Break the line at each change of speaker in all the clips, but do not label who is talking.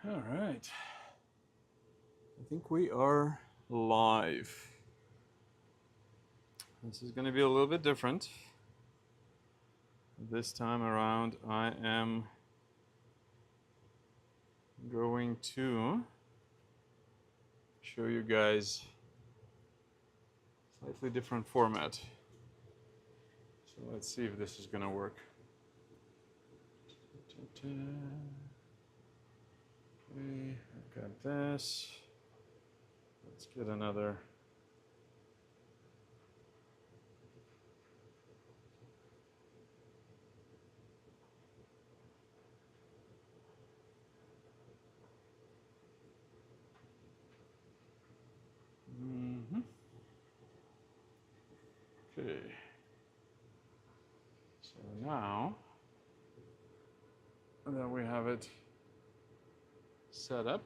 All right. I think we are live. This is going to be a little bit different. This time around, I am going to show you guys a slightly different format. So let's see if this is going to work. Okay, I've got this. Let's get another. Okay. So now that we have it set up,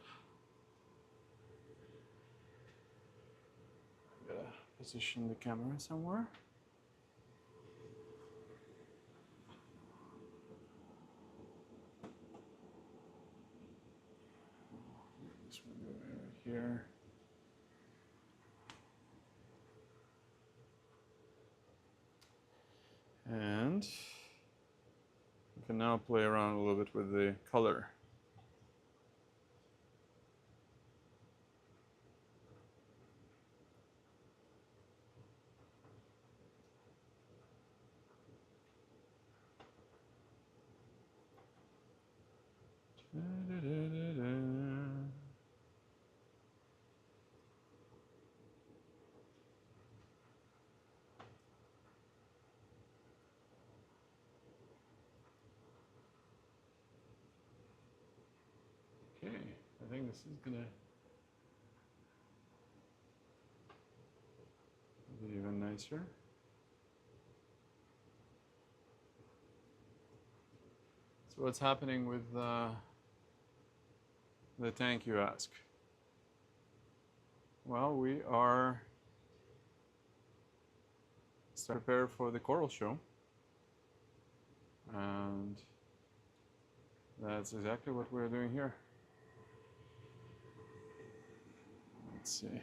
I'm gonna position the camera somewhere. This one right here. And we can now play around a little bit with the color. Okay, I think this is gonna be even nicer. So what's happening with the tank, you ask? Well, we are prepared for the coral show, and that's exactly what we're doing here. Let's see.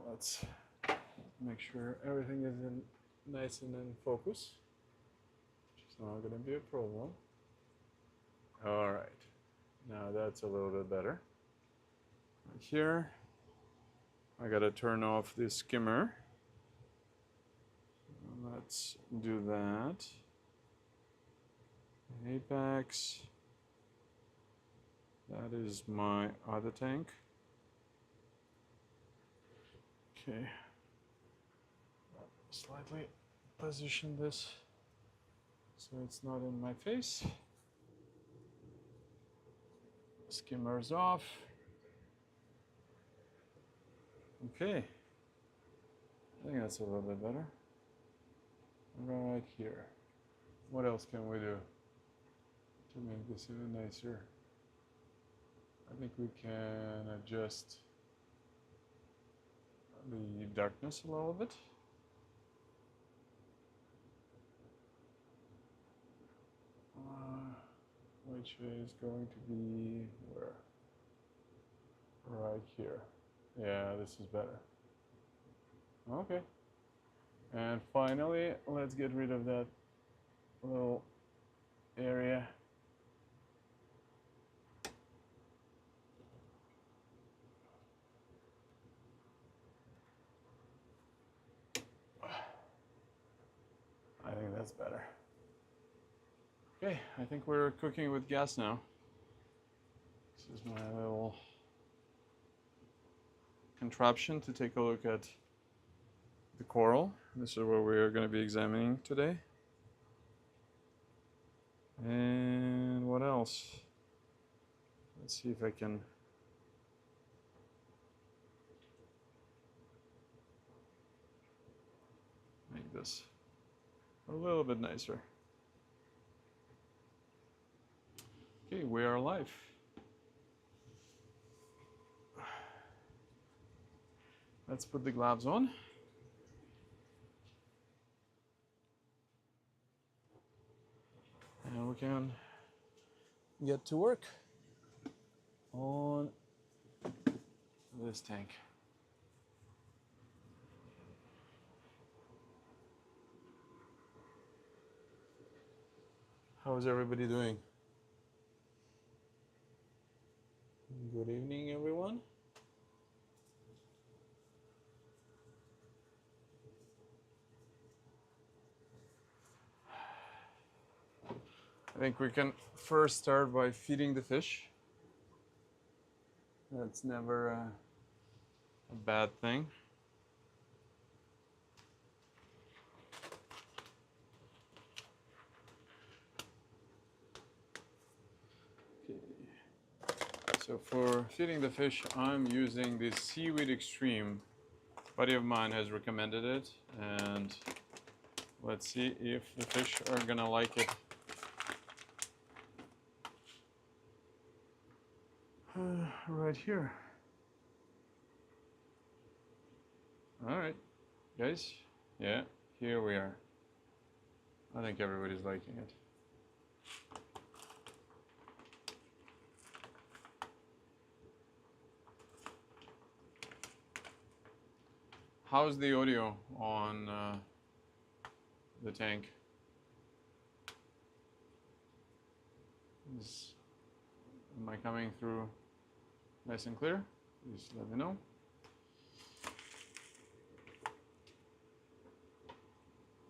Let's make sure everything is nice and in focus, which is not going to be a problem. All right, now that's a little bit better. Right here, I got to turn off the skimmer. Let's do that. Apex. That is my other tank. Okay. Slightly position this so it's not in my face. Skimmer's off. Okay. I think that's a little bit better. Right here. What else can we do to make this even nicer? I think we can adjust the darkness a little bit. Which is going to be where? Right here. Yeah, this is better. Okay. And finally, let's get rid of that little area. I think that's better. Okay, I think we're cooking with gas now. This is my little contraption to take a look at the coral. This is what we're going to be examining today. And what else? Let's see if I can make this a little bit nicer. Okay, we are live. Let's put the gloves on. And we can get to work on this tank. How's everybody doing? Good evening, everyone. I think we can first start by feeding the fish. That's never a bad thing. Okay. So for feeding the fish, I'm using this Seaweed Extreme. A buddy of mine has recommended it, and let's see if the fish are gonna like it. Right here. All right, guys. Yeah, here we are. I think everybody's liking it. How's the audio on the tank? Am I coming through nice and clear? Please let me know.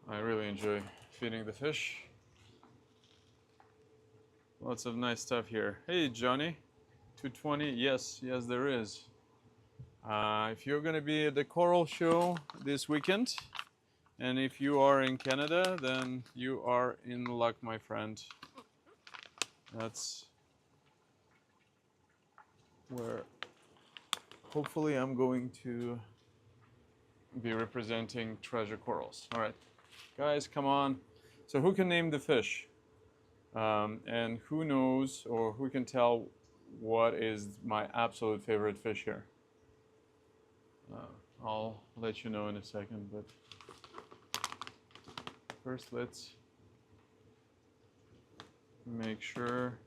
I really enjoy feeding the fish. Lots of nice stuff here. Hey, Johnny, 220. Yes, there is. If you're going to be at the Coral Show this weekend, and if you are in Canada, then you are in luck, my friend. That's where hopefully I'm going to be representing treasure corals. All right, guys, come on. So who can name the fish? And who knows, or who can tell what is my absolute favorite fish here? I'll let you know in a second, but first let's make sure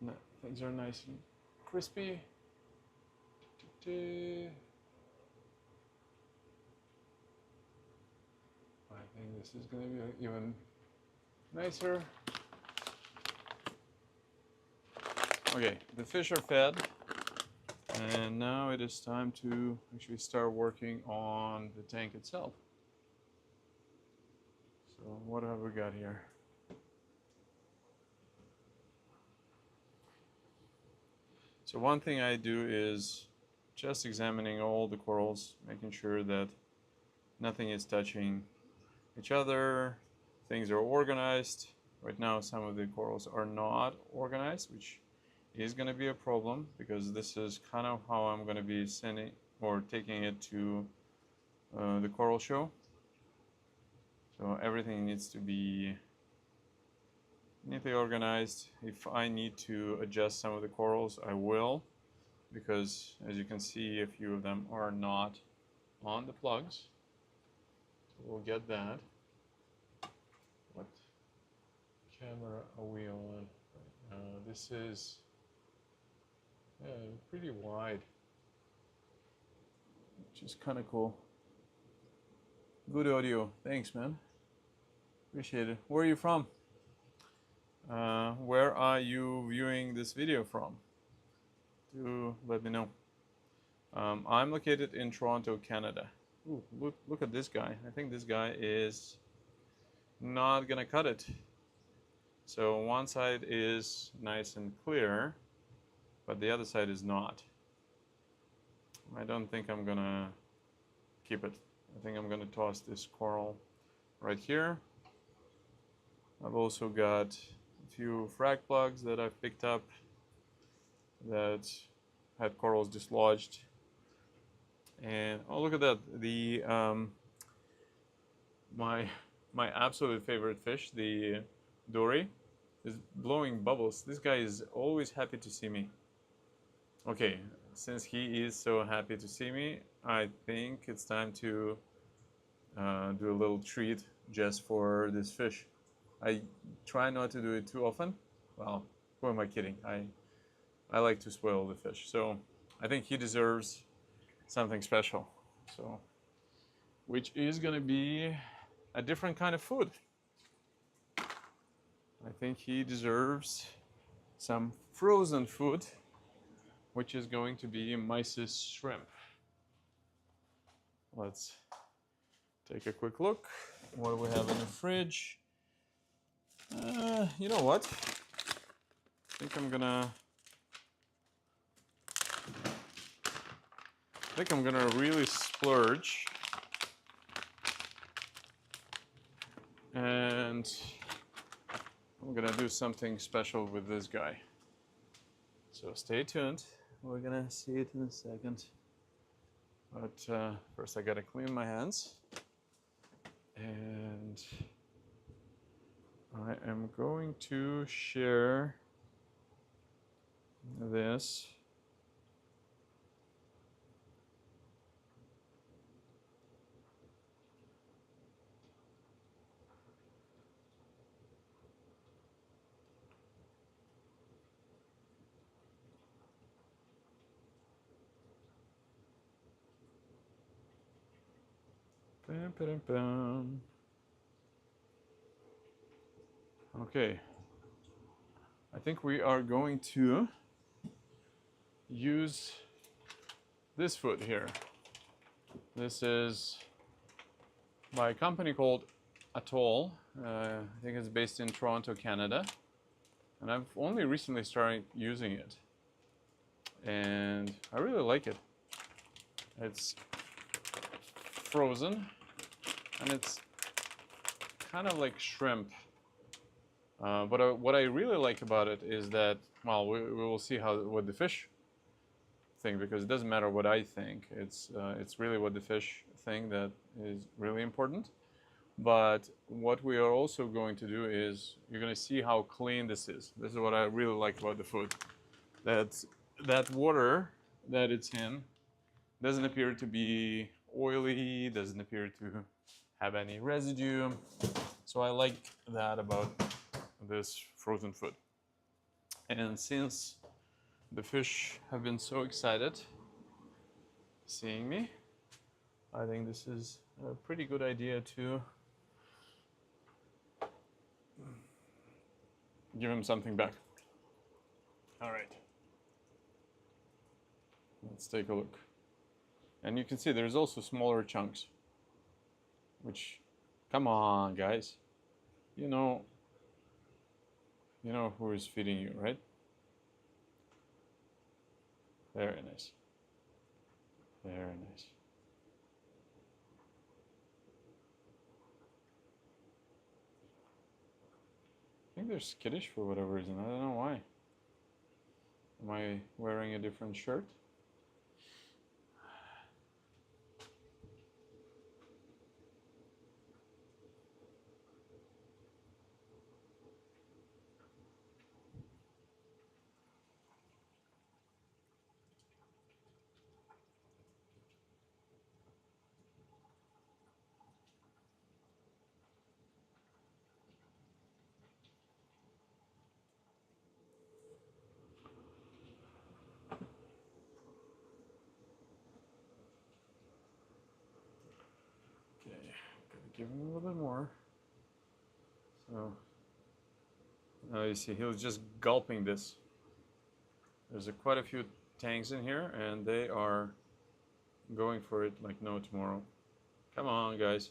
that things are nice and crispy. I think this is going to be even nicer. Okay, the fish are fed, and now it is time to actually start working on the tank itself. So what have we got here? So one thing I do is just examining all the corals, making sure that nothing is touching each other, things are organized. Right now some of the corals are not organized, which is going to be a problem because this is kind of how I'm going to be sending or taking it to the Coral Show. So everything needs to be neatly organized. If I need to adjust some of the corals, I will, because as you can see, a few of them are not on the plugs. So we'll get that. What camera are we on? This is pretty wide, which is kind of cool. Good audio. Thanks, man. Appreciate it. Where are you from? Where are you viewing this video from? Do let me know. I'm located in Toronto, Canada. Ooh, look at this guy. I think this guy is not gonna cut it. So one side is nice and clear, but the other side is not. I don't think I'm gonna keep it. I think I'm gonna toss this coral right here. I've also got a few frag plugs that I've picked up that had corals dislodged. And oh, look at that. The my absolute favorite fish, the dory, is blowing bubbles. This guy is always happy to see me. Okay, since he is so happy to see me, I think it's time to do a little treat just for this fish. I try not to do it too often. Well, who am I kidding? I like to spoil the fish, so I think he deserves something special. So, which is gonna be a different kind of food. I think he deserves some frozen food, which is going to be mysis shrimp. Let's take a quick look. What do we have in the fridge? You know what? I think I'm gonna really splurge and I'm gonna do something special with this guy. So stay tuned. We're gonna see it in a second. But first I gotta clean my hands. And I am going to share this. Bam, bam, bam. Okay, I think we are going to use this food here. This is by a company called Atoll. I think it's based in Toronto, Canada. And I've only recently started using it. And I really like it. It's frozen and it's kind of like shrimp. But what I really like about it is that, well, we will see what the fish think, because it doesn't matter what I think. It's really what the fish think that is really important. But what we are also going to do is you're going to see how clean this is. This is what I really like about the food. That water that it's in doesn't appear to be oily, doesn't appear to have any residue. So I like that about this frozen food. And since the fish have been so excited seeing me, I think this is a pretty good idea to give him something back. All right. Let's take a look. And you can see there's also smaller chunks, which, come on, guys. You know who is feeding you, right? Very nice. Very nice. I think they're skittish for whatever reason. I don't know why. Am I wearing a different shirt? Give him a little bit more. So now you see he was just gulping this. There's quite a few tanks in here, and they are going for it like no tomorrow. Come on, guys.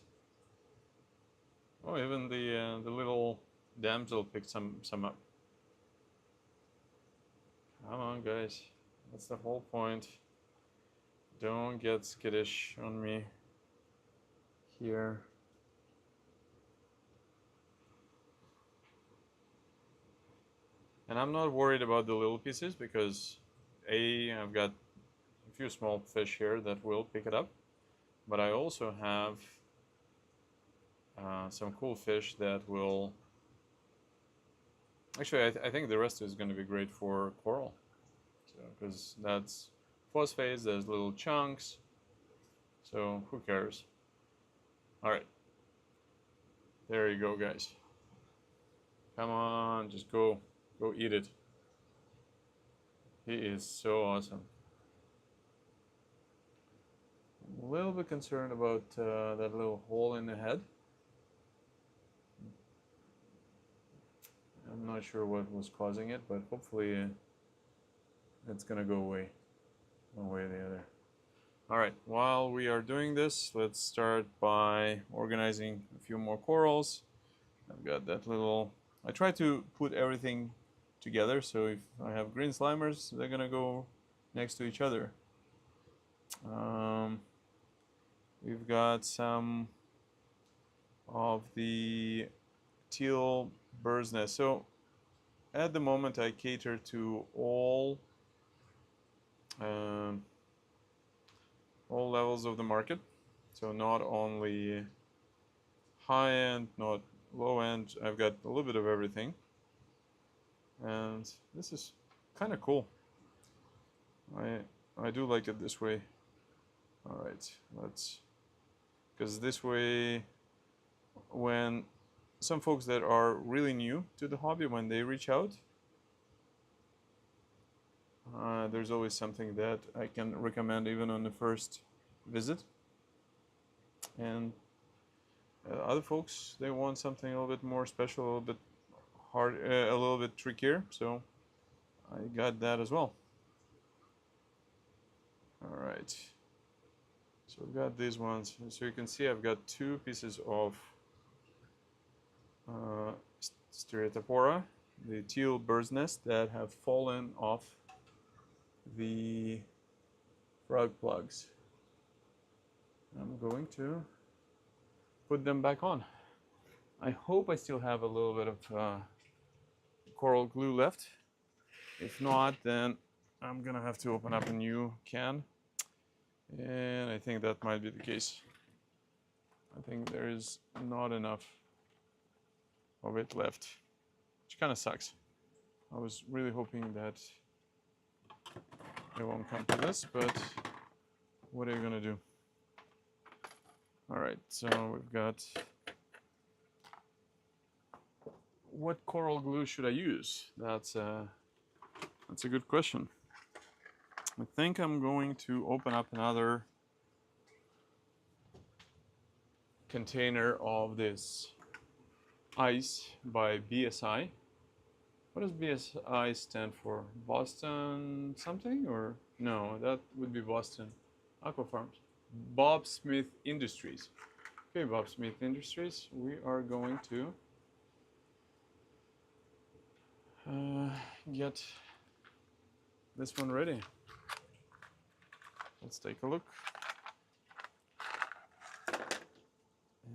Oh, even the little damsel picked some up. Come on, guys. That's the whole point. Don't get skittish on me here. And I'm not worried about the little pieces because I've got a few small fish here that will pick it up, but I also have some cool fish that will, actually I think the rest is going to be great for coral, so because that's phosphates, there's little chunks, so who cares? All right, there you go, guys. Come on, just go eat it. He is so awesome. I'm a little bit concerned about that little hole in the head. I'm not sure what was causing it, but hopefully it's gonna go away one way or the other. All right, while we are doing this, let's start by organizing a few more corals. I've got that little, I try to put everything together, so if I have green slimers, they're gonna go next to each other. We've got some of the teal bird's nest. So at the moment I cater to all levels of the market, so not only high end, not low end. I've got a little bit of everything, and this is kind of cool. I do like it this way. All right, because this way, when some folks that are really new to the hobby, when they reach out, there's always something that I can recommend even on the first visit. And other folks, they want something a little bit more special, a little bit hard, a little bit trickier, so I got that as well. All right, so we've got these ones. So you can see I've got two pieces of Stereotopora, the teal bird's nest, that have fallen off the frog plugs. I'm going to put them back on. I hope I still have a little bit of coral glue left. If not, then I'm gonna have to open up a new can, and I think that might be the case. I think there is not enough of it left, which kind of sucks. I was really hoping that it won't come to this, but what are you gonna do? All right, so we've got, what coral glue should I use? That's a good question. I think I'm going to open up another container of this ice by BSI. What does BSI stand for? Boston something, or no, that would be Boston Aqua Farms. Bob Smith Industries. Okay, Bob Smith Industries, we are going to get this one ready. Let's take a look.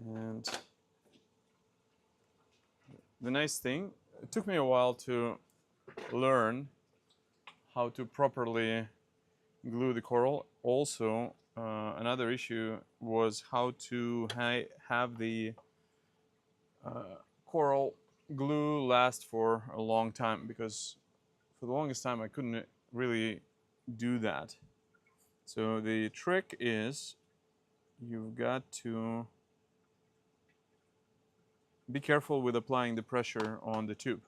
And the nice thing, it took me a while to learn how to properly glue the coral. Also, another issue was how to have the coral glue last for a long time, because for the longest time I couldn't really do that. So the trick is you've got to be careful with applying the pressure on the tube.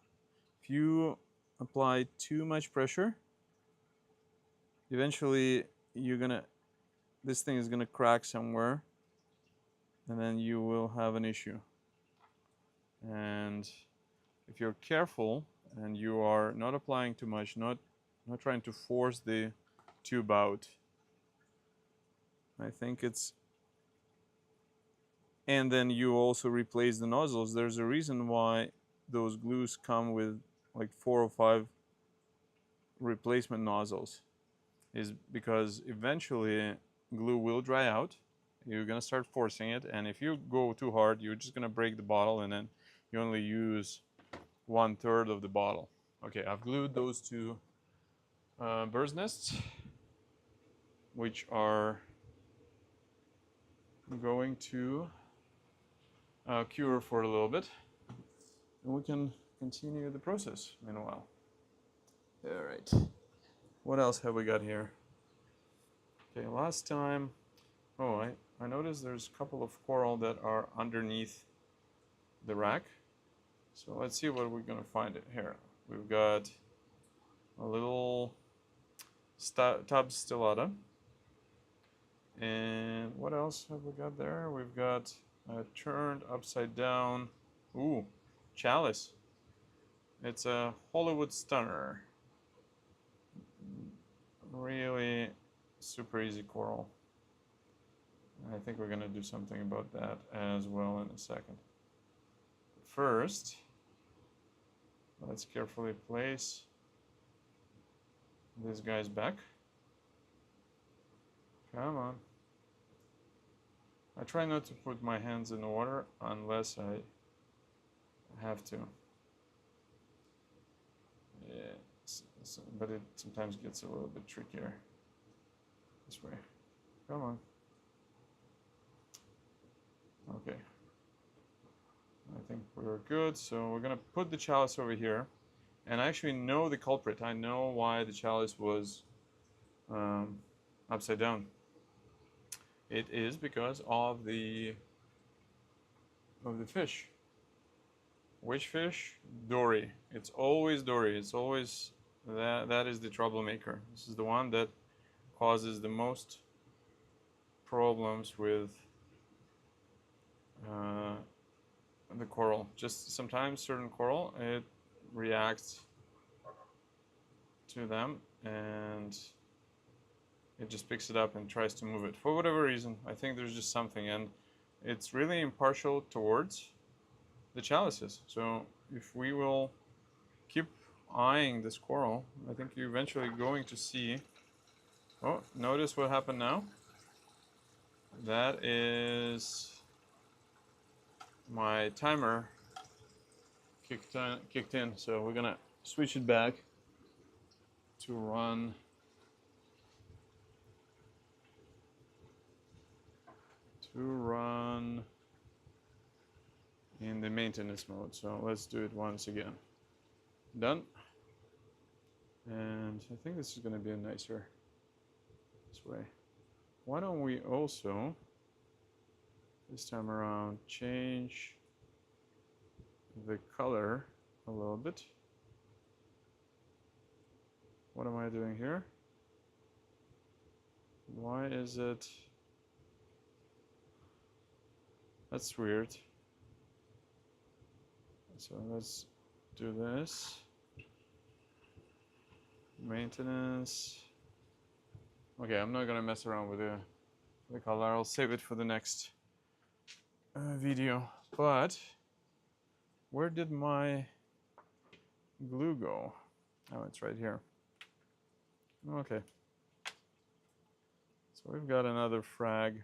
If you apply too much pressure, eventually this thing is gonna crack somewhere, and then you will have an issue. And if you're careful and you are not applying too much, not trying to force the tube out, I think it's, and then you also replace the nozzles. There's a reason why those glues come with like 4 or 5 replacement nozzles, is because eventually glue will dry out. You're gonna start forcing it, and if you go too hard, you're just gonna break the bottle, and then you only use 1/3 of the bottle. Okay, I've glued those two bird's nests, which are going to cure for a little bit, and we can continue the process meanwhile. All right, what else have we got here? Okay, last time, oh, I noticed there's a couple of coral that are underneath the rack. So let's see what we're gonna find it here. We've got a little tub stellata. And what else have we got there? We've got a turned upside down, ooh, chalice. It's a Hollywood stunner. Really super easy coral. I think we're gonna do something about that as well in a second. First, let's carefully place this guy's back. Come on. I try not to put my hands in the water unless I have to. Yeah, but it sometimes gets a little bit trickier. This way. Come on. Okay. I think we're good. So we're gonna put the chalice over here. And I actually know the culprit. I know why the chalice was upside down. It is because of the fish. Which fish? Dory. It's always Dory. It's always that is the troublemaker. This is the one that causes the most problems with the coral. Just sometimes certain coral, it reacts to them and it just picks it up and tries to move it for whatever reason. I think there's just something, and it's really impartial towards the chalices. So if we will keep eyeing this coral, I think you're eventually going to see. Oh, notice what happened now? That is my timer kicked in. So we're gonna switch it back to run in the maintenance mode. So let's do it once again. Done. And I think this is going to be a nicer this way. Why don't we also this time around change the color a little bit? What am I doing here? Why is it? That's weird. So let's do this. Maintenance. Okay, I'm not gonna mess around with the color. I'll save it for the next video. But where did my glue go? Oh, it's right here. Okay. So we've got another frag.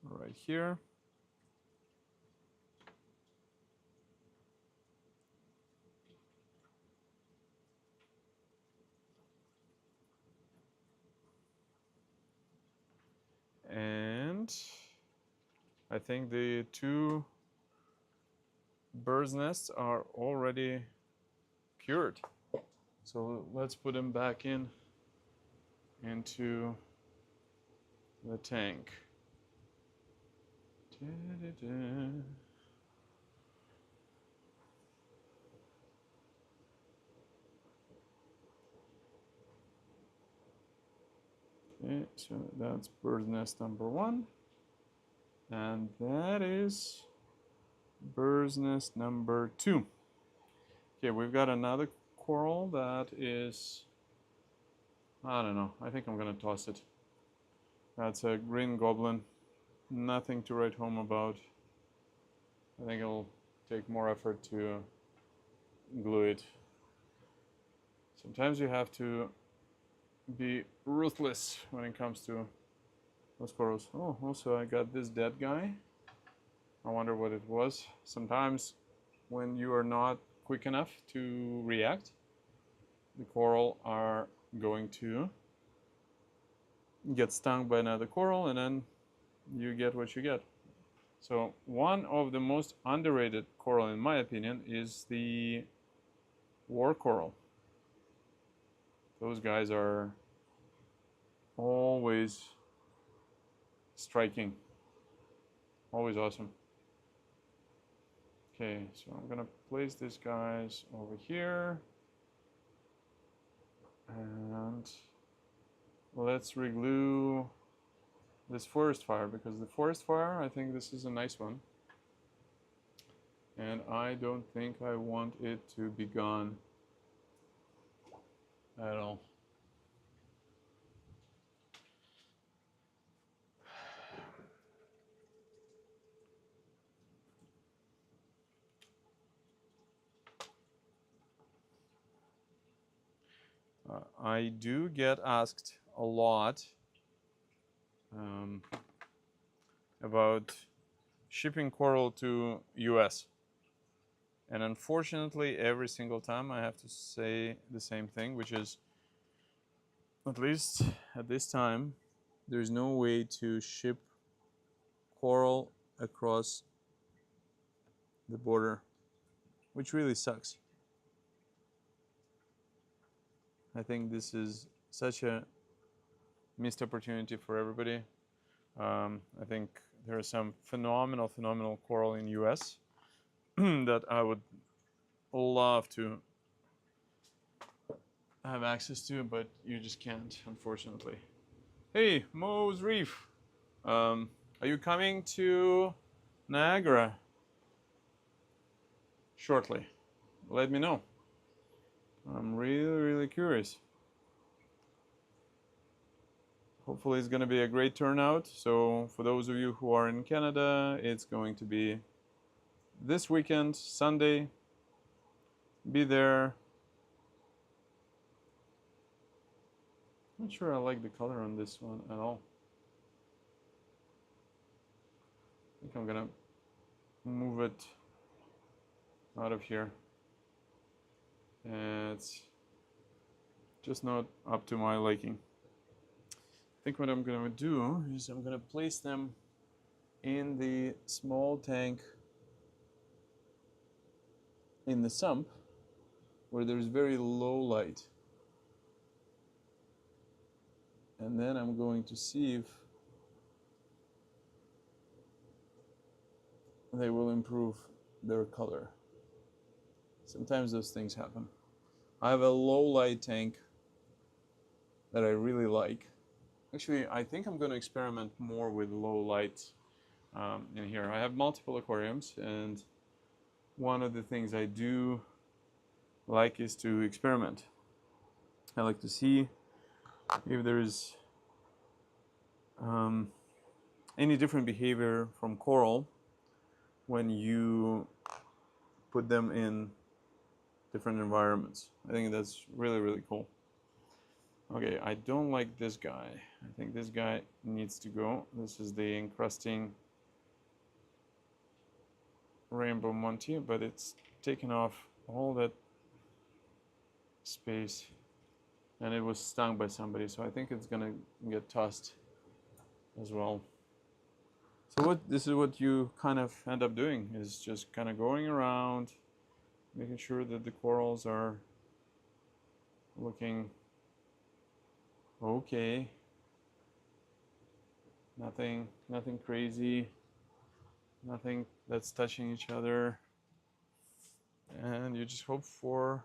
Right here. And I think the two bird's nests are already cured. So let's put them back into the tank. Okay, so that's bird's nest number 1. And that is bird's nest number 2. Okay, we've got another coral that is, I don't know, I think I'm gonna toss it. That's a green goblin. Nothing to write home about. I think it'll take more effort to glue it. Sometimes you have to be ruthless when it comes to those corals. Oh, also I got this dead guy. I wonder what it was. Sometimes when you are not quick enough to react, the coral are going to get stung by another coral, and then you get what you get. So one of the most underrated coral, in my opinion, is the war coral. Those guys are always striking, always awesome. Okay, so I'm gonna place these guys over here, and let's reglue this forest fire, because the forest fire, I think this is a nice one, and I don't think I want it to be gone at all. I do get asked a lot about shipping coral to US. And unfortunately, every single time I have to say the same thing, which is, at least at this time, there's no way to ship coral across the border, which really sucks. I think this is such a missed opportunity for everybody. I think there is some phenomenal coral in US that I would love to have access to, but you just can't, unfortunately. Hey, Mo's Reef, are you coming to Niagara shortly? Let me know. I'm really curious. Hopefully it's going to be a great turnout. So for those of you who are in Canada, it's going to be this weekend, Sunday. Be there. Not sure I like the color on this one at all. I think I'm gonna move it out of here. It's just not up to my liking. I think what I'm gonna do is I'm gonna place them in the small tank in the sump where there's very low light. And then I'm going to see if they will improve their color. Sometimes those things happen. I have a low light tank that I really like. Actually, I think I'm going to experiment more with low light in here. I have multiple aquariums, and one of the things I do like is to experiment. I like to see if there is any different behavior from coral when you put them in different environments. I think that's really cool. Okay, I don't like this guy. I think this guy needs to go. This is the encrusting rainbow Monty, but it's taken off all that space, and it was stung by somebody, so I think it's gonna get tossed as well. So this is what you kind of end up doing, is just kind of going around, making sure that the corals are looking okay. Nothing crazy, nothing that's touching each other, and you just hope for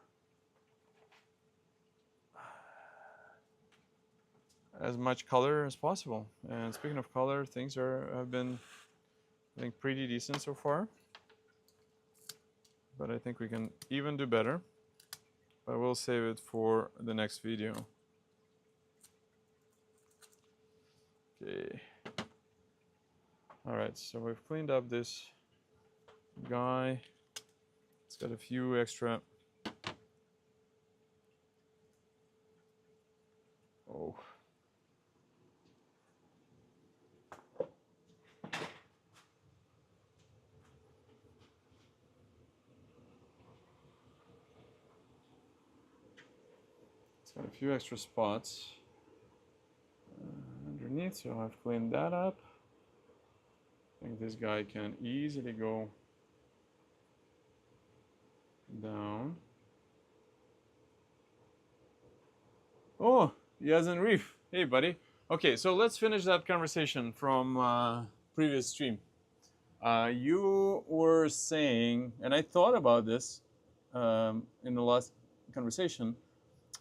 as much color as possible. And speaking of color, things have been, I think, pretty decent so far, but I think we can even do better. I will save it for the next video. Okay. All right, so we've cleaned up this guy. It's got a few extra. Oh. It's got a few extra spots underneath, so I've cleaned that up. I think this guy can easily go down. Oh, yes, and Reef. Hey, buddy. Okay, so let's finish that conversation from previous stream. You were saying, and I thought about this in the last conversation,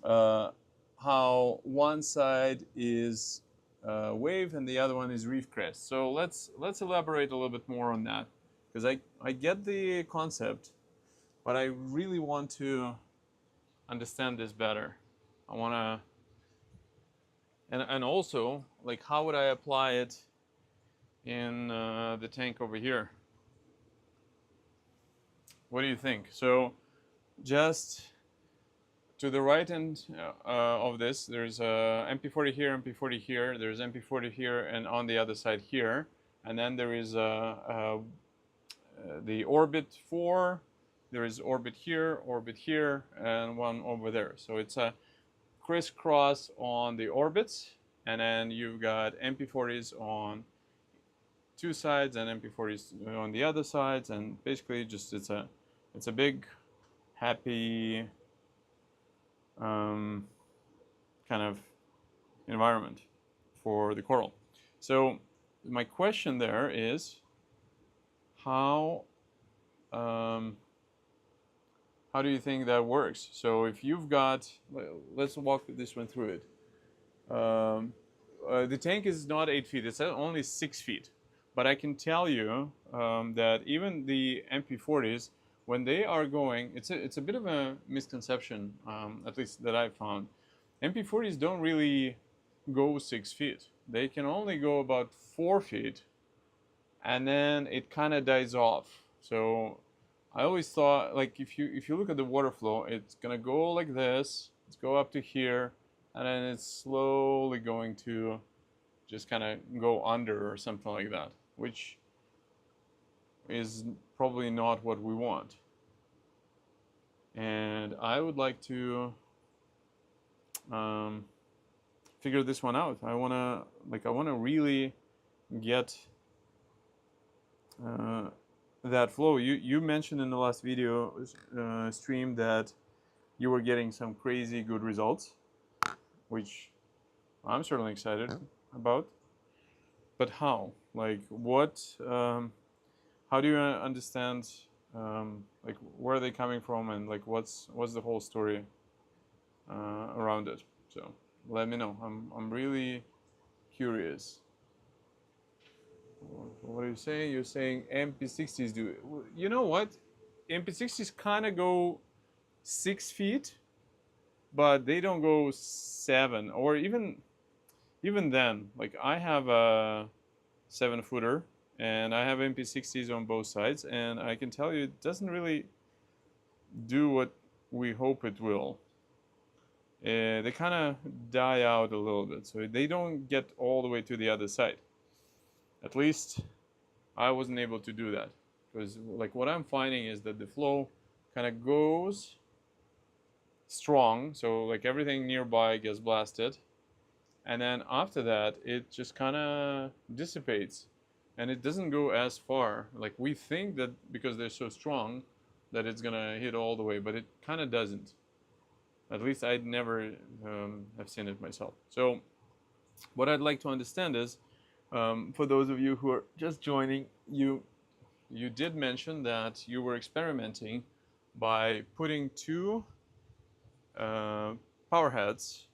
uh, how one side is wave and the other one is reef crest. So let's elaborate a little bit more on that, because I get the concept, but I really want to understand this better. I want to, and also, like, how would I apply it in the tank over here? What do you think? So just to the right end of this, there's MP40 here, MP40 here, there's MP40 here, and on the other side here. And then there is the orbit 4, there is orbit here, and one over there. So it's a crisscross on the orbits, and then you've got MP40s on two sides and MP40s on the other sides, and basically just it's a big happy kind of environment for the coral. So my question there is how do you think that works? So if you've got, let's walk this one through it. The tank is not 8 feet, it's only 6 feet. But I can tell you that even the MP40s, when they are going, it's a bit of a misconception, at least that I've found. MP40s don't really go 6 feet. They can only go about 4 feet, and then it kind of dies off. So I always thought, like, if you look at the water flow, it's gonna go like this, let's go up to here, and then it's slowly going to just kind of go under or something like that, which is probably not what we want. And I would like to figure this one out. I wanna really get that flow. You mentioned in the last video stream that you were getting some crazy good results, which I'm certainly excited about. But how? Like, what? How do you understand? Like, where are they coming from, and like, what's the whole story around it? So let me know. I'm really curious. What are you saying? You're saying MP60s do. You know what? MP60s kind of go 6 feet, but they don't go 7, or even then. Like, I have a 7-footer, and I have MP60s on both sides, and I can tell you it doesn't really do what we hope it will. They kind of die out a little bit, so they don't get all the way to the other side. At least I wasn't able to do that, because like what I'm finding is that the flow kind of goes strong, so like everything nearby gets blasted, and then after that it just kind of dissipates, and it doesn't go as far. Like, we think that because they're so strong that it's gonna hit all the way, but it kind of doesn't. At least I'd never have seen it myself. So what I'd like to understand is, for those of you who are just joining, you did mention that you were experimenting by putting two power heads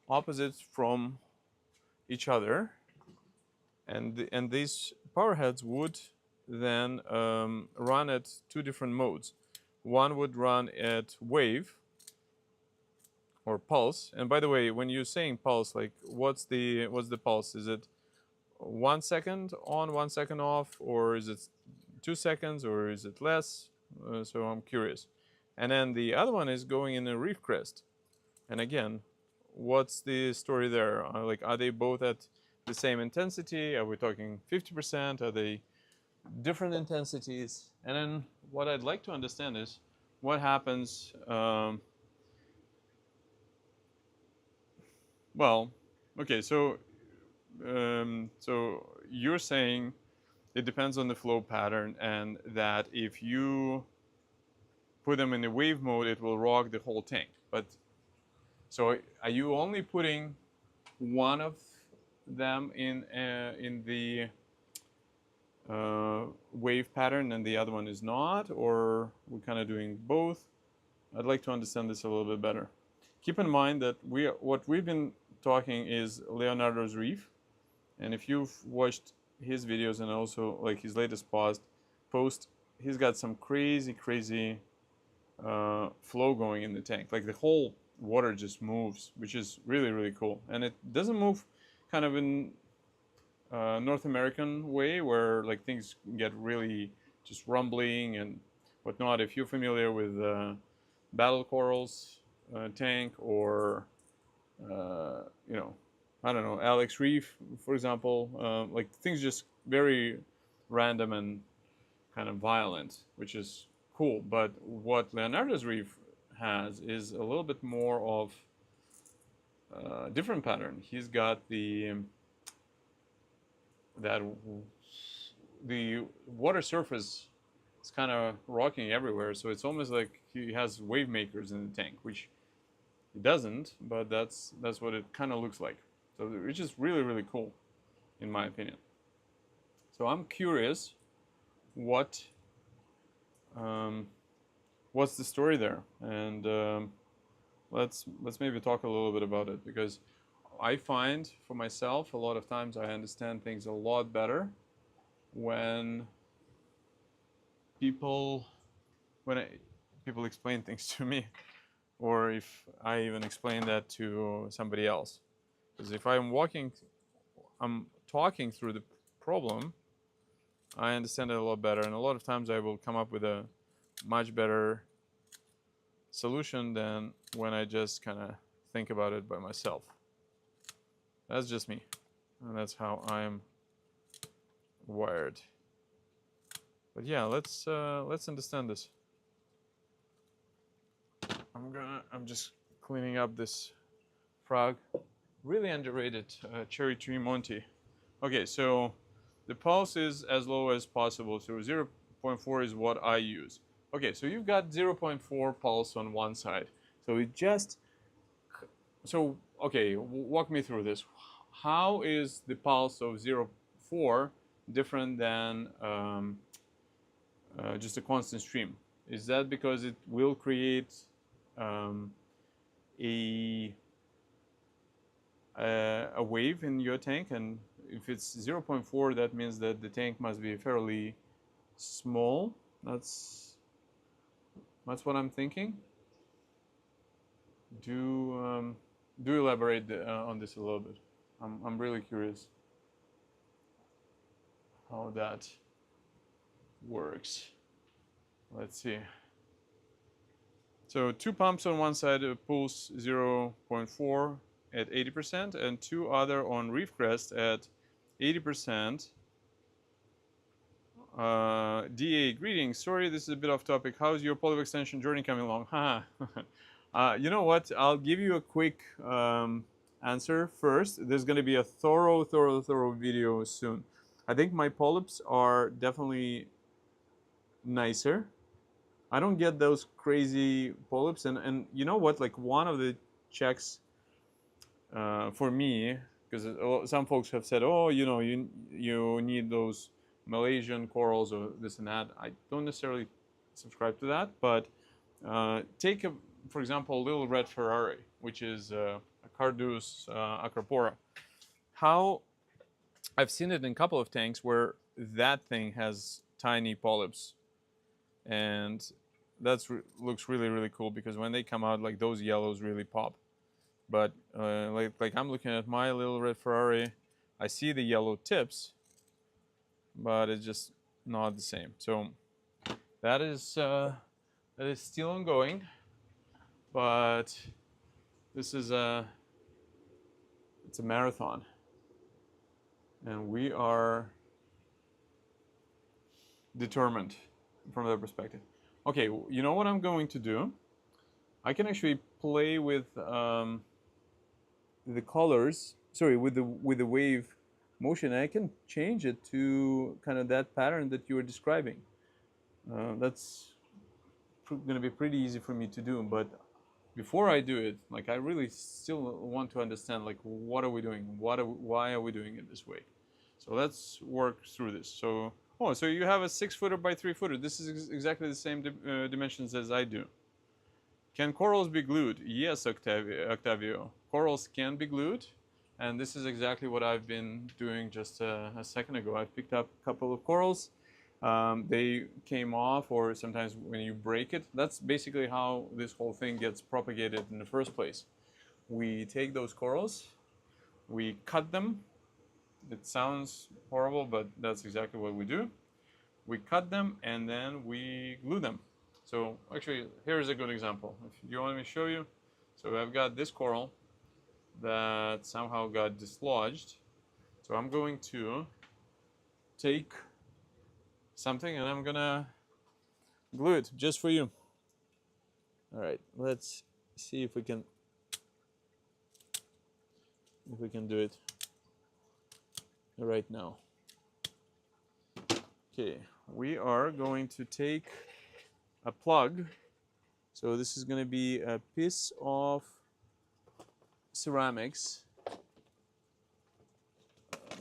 opposite from each other, and these power heads would then run at two different modes. One would run at wave or pulse. And by the way, when you're saying pulse, like, what's the pulse? Is it 1 second on, 1 second off, or is it 2 seconds, or is it less? So I'm curious. And then the other one is going in a reef crest. And again, what's the story there? Like, are they both at the same intensity? Are we talking 50%? Are they different intensities? And then what I'd like to understand is what happens. Well, okay, so so you're saying it depends on the flow pattern, and that if you put them in the wave mode, it will rock the whole tank. But So are you only putting one of them in the wave pattern and the other one is not, or we're kind of doing both? I'd like to understand this a little bit better. Keep in mind that what we've been talking is Leonardo's Reef, and if you've watched his videos and also like his latest post, he's got some crazy flow going in the tank. Like the whole water just moves, which is really cool, and it doesn't move kind of in North American way where like things get really just rumbling and whatnot. If you're familiar with battle corals tank, or you know, I don't know, Alex Reef, for example, like things just very random and kind of violent, which is cool. But what Leonardo's Reef has is a little bit more of a different pattern. He's got the water surface is kind of rocking everywhere, so it's almost like he has wave makers in the tank, which he doesn't, but that's what it kind of looks like. So which is really cool, in my opinion. So I'm curious, what's the story there, and let's maybe talk a little bit about it, because I find for myself a lot of times I understand things a lot better when people explain things to me, or if I even explain that to somebody else. Because if I'm talking through the problem, I understand it a lot better, and a lot of times I will come up with a much better solution than when I just kind of think about it by myself. That's just me, and that's how I'm wired. But yeah, let's understand this. I'm just cleaning up this frog. Really underrated cherry tree Monty. Okay, so the pulse is as low as possible, so 0.4 is what I use. Okay, so you've got 0.4 pulse on one side. So okay, walk me through this. How is the pulse of 0.4 different than just a constant stream? Is that because it will create a wave in your tank? And if it's 0.4, that means that the tank must be fairly small. That's what I'm thinking. Do elaborate on this a little bit. I'm really curious how that works. Let's see. So 2 pumps on one side pulse 0.4 at 80%, and 2 other on Reef Crest at 80%. DA, greetings. Sorry, this is a bit off topic. How's your polyp extension journey coming along? You know what? I'll give you a quick answer first. There's going to be a thorough video soon. I think my polyps are definitely nicer. I don't get those crazy polyps, and you know what? Like one of the checks for me, because some folks have said, oh, you know, you need those Malaysian corals or this and that. I don't necessarily subscribe to that, but take for example, a little red Ferrari, which is a Cardus acropora. How I've seen it in a couple of tanks where that thing has tiny polyps, and that looks really cool, because when they come out, like those yellows really pop. But like I'm looking at my little red Ferrari, I see the yellow tips, but it's just not the same. So that is still ongoing, but this is it's a marathon, and we are determined from that perspective. Okay, you know what I'm going to do? I can actually play with the colors. Sorry, with the wave motion. I can change it to kind of that pattern that you were describing. That's going to be pretty easy for me to do, but before I do it, like I really still want to understand like what are we doing? Why are we doing it this way? So let's work through this. So, oh, so you have a 6-footer by 3-footer. This is exactly the same dimensions as I do. Can corals be glued? Yes, Octavio. Corals can be glued. And this is exactly what I've been doing just a second ago. I picked up a couple of corals. They came off, or sometimes when you break it, that's basically how this whole thing gets propagated in the first place. We take those corals, we cut them. It sounds horrible, but that's exactly what we do. We cut them and then we glue them. So actually, here's a good example. If you want me to show you, so I've got this coral that somehow got dislodged. So I'm going to take something and I'm gonna glue it just for you. All right, let's see if we can do it right now. Okay, we are going to take a plug. So this is going to be a piece of ceramics.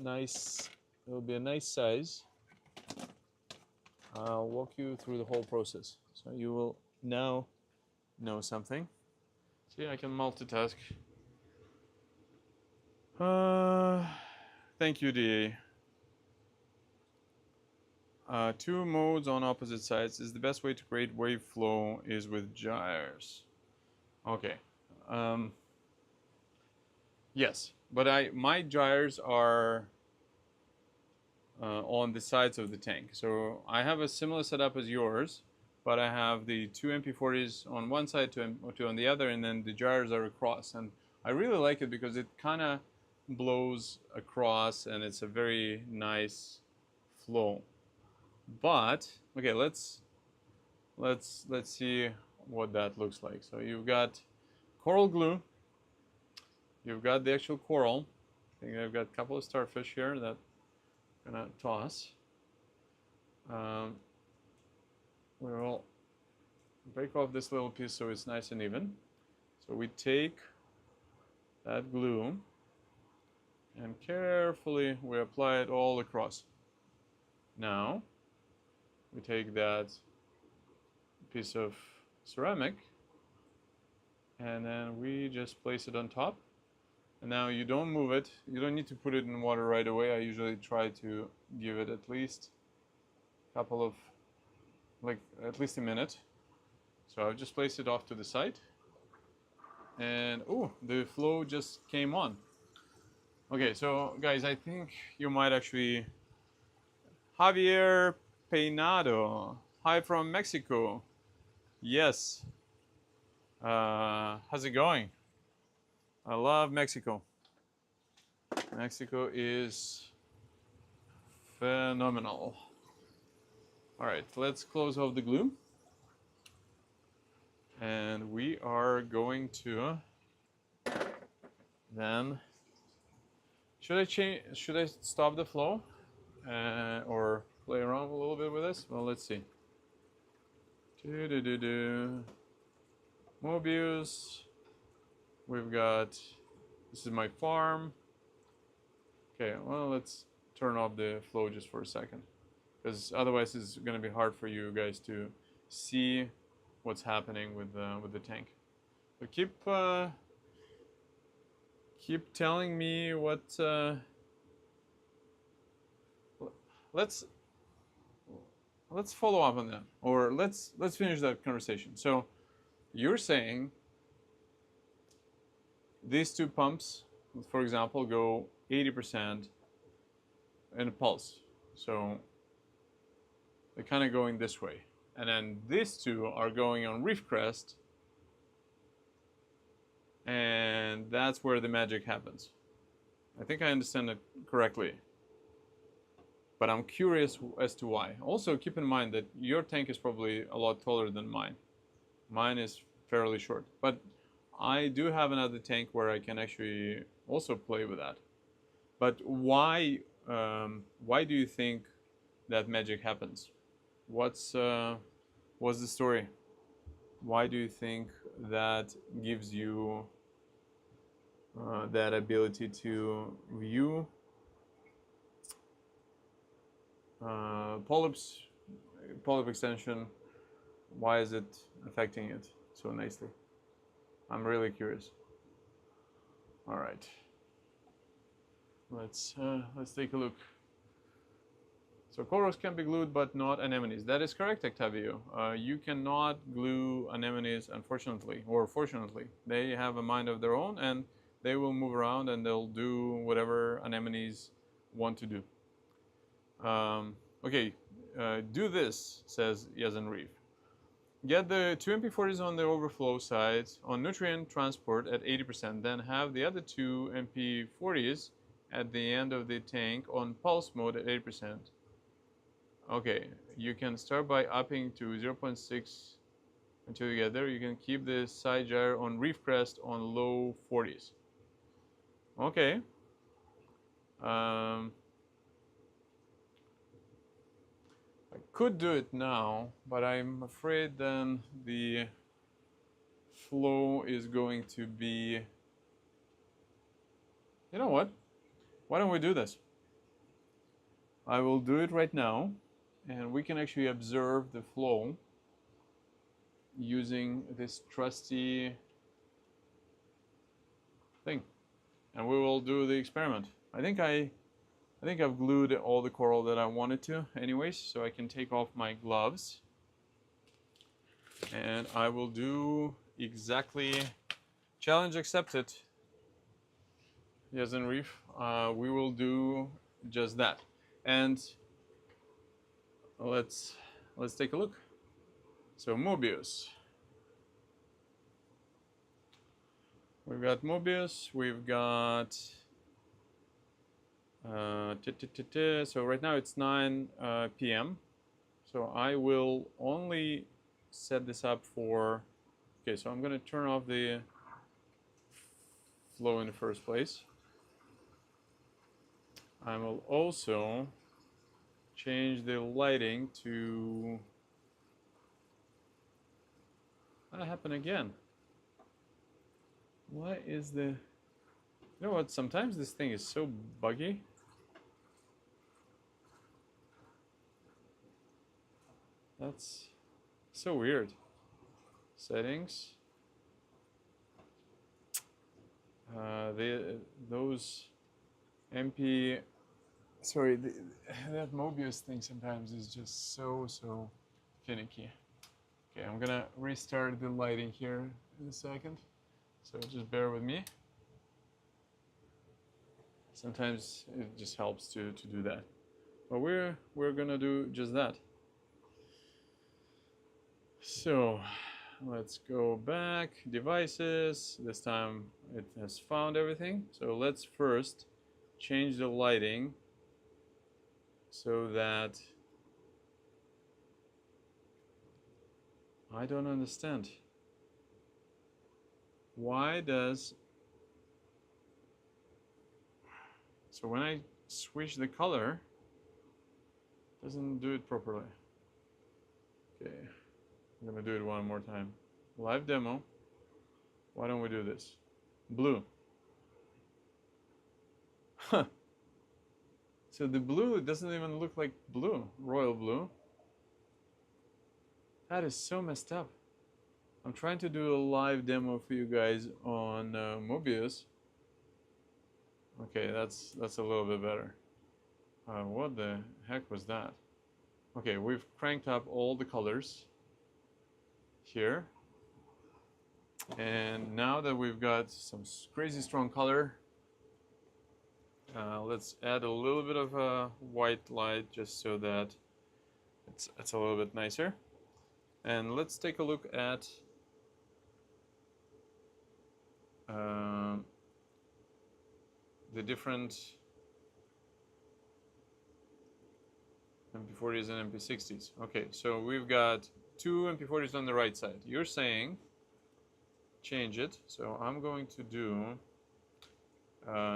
Nice, it'll be a nice size. I'll walk you through the whole process. So you will now know something. See, I can multitask. Thank you, DA. 2 modes on opposite sides is the best way to create wave flow is with gyres. Okay. Yes, but my gyres are on the sides of the tank. So I have a similar setup as yours, but I have the 2 MP40s on one side, 2 on the other, and then the gyres are across. And I really like it because it kind of blows across, and it's a very nice flow. But okay, let's see what that looks like. So you've got coral glue. You've got the actual coral. I think I've got a couple of starfish here that I'm gonna toss. We'll break off this little piece so it's nice and even. So we take that glue and carefully we apply it all across. Now we take that piece of ceramic and then we just place it on top. And now you don't move it. You don't need to put it in water right away. I usually try to give it at least a couple of, like at least a minute. So I've just placed it off to the side. And oh, the flow just came on. Okay, so guys, I think you might actually, Javier Peinado, hi from Mexico. Yes. How's it going? I love Mexico. Mexico is phenomenal. All right, let's close off the glue. And we are going to then, should I stop the flow or play around a little bit with this? Well, let's see. Mobius. We've got, this is my farm. Okay, well, let's turn off the flow just for a second, because otherwise it's going to be hard for you guys to see what's happening with the tank. But keep telling me what. Let's follow up on that, or let's finish that conversation. So you're saying these 2 pumps, for example, go 80% in a pulse. So they're kind of going this way. And then these 2 are going on reef crest. And that's where the magic happens. I think I understand it correctly. But I'm curious as to why. Also, keep in mind that your tank is probably a lot taller than mine. Mine is fairly short. But I do have another tank where I can actually also play with that. But why do you think that magic happens? What's the story? Why do you think that gives you that ability to view polyps, polyp extension? Why is it affecting it so nicely? I'm really curious. All right, let's take a look. So corals can be glued, but not anemones. That is correct, Octavio. You cannot glue anemones, unfortunately, or fortunately. They have a mind of their own, and they will move around, and they'll do whatever anemones want to do. Okay, do this, says Yazan Reef. Get the 2 MP40s on the overflow side on nutrient transport at 80%, then have the other 2 MP40s at the end of the tank on pulse mode at 80%. Okay, you can start by upping to 0.6 until you get there. You can keep the side gyre on reef crest on low 40s. Okay. I could do it now, but I'm afraid then the flow is going to be... You know what? Why don't we do this? I will do it right now, and we can actually observe the flow using this trusty thing, and we will do the experiment. I think I've glued all the coral that I wanted to anyways, so I can take off my gloves, and I will do exactly... Challenge accepted. Yes, and Reef, we will do just that. And let's take a look. So Mobius. We've got Mobius, we've got so right now it's 9 p.m. So I will only set this up for... Okay, so I'm going to turn off the flow in the first place. I will also change the lighting to... What happened again? What is the... You know what, sometimes this thing is so buggy. That's so weird. Settings. Those MP... Sorry, that Mobius thing sometimes is just so finicky. Okay, I'm gonna restart the lighting here in a second, so just bear with me. Sometimes it just helps to do that, but we're gonna do just that. So let's go back, devices. This time it has found everything. So let's first change the lighting so that... I don't understand. Why does... So when I switch the color, it doesn't do it properly. Okay, I'm gonna do it one more time. Live demo. Why don't we do this? Blue. Huh. So the blue doesn't even look like blue, royal blue. That is so messed up. I'm trying to do a live demo for you guys on Mobius. Okay, that's a little bit better. What the heck was that? Okay, we've cranked up all the colors here. And now that we've got some crazy strong color, let's add a little bit of a white light just so that it's a little bit nicer. And let's take a look at the different MP40s and MP60s. Okay, so we've got 2 MP40s on the right side. You're saying change it, so I'm going to do...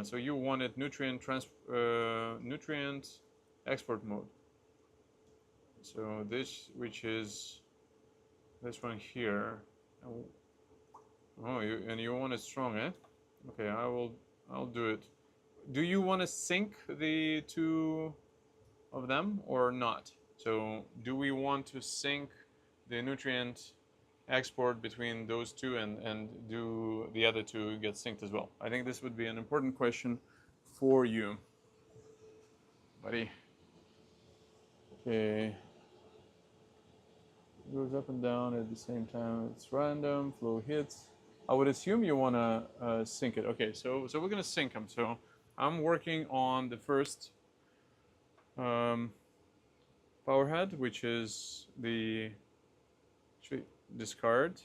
so you wanted nutrient export mode. So this, which is this one here, Oh, and you want it strong, eh? Okay, I'll do it. Do you want to sync the two of them or not? So do we want to sync the nutrient export between those two, and do the other two get synced as well? I think this would be an important question for you, buddy. Okay. It goes up and down at the same time. It's random, flow hits. I would assume you want to sync it. Okay, so we're going to sync them. So I'm working on the first power head, which is the discard.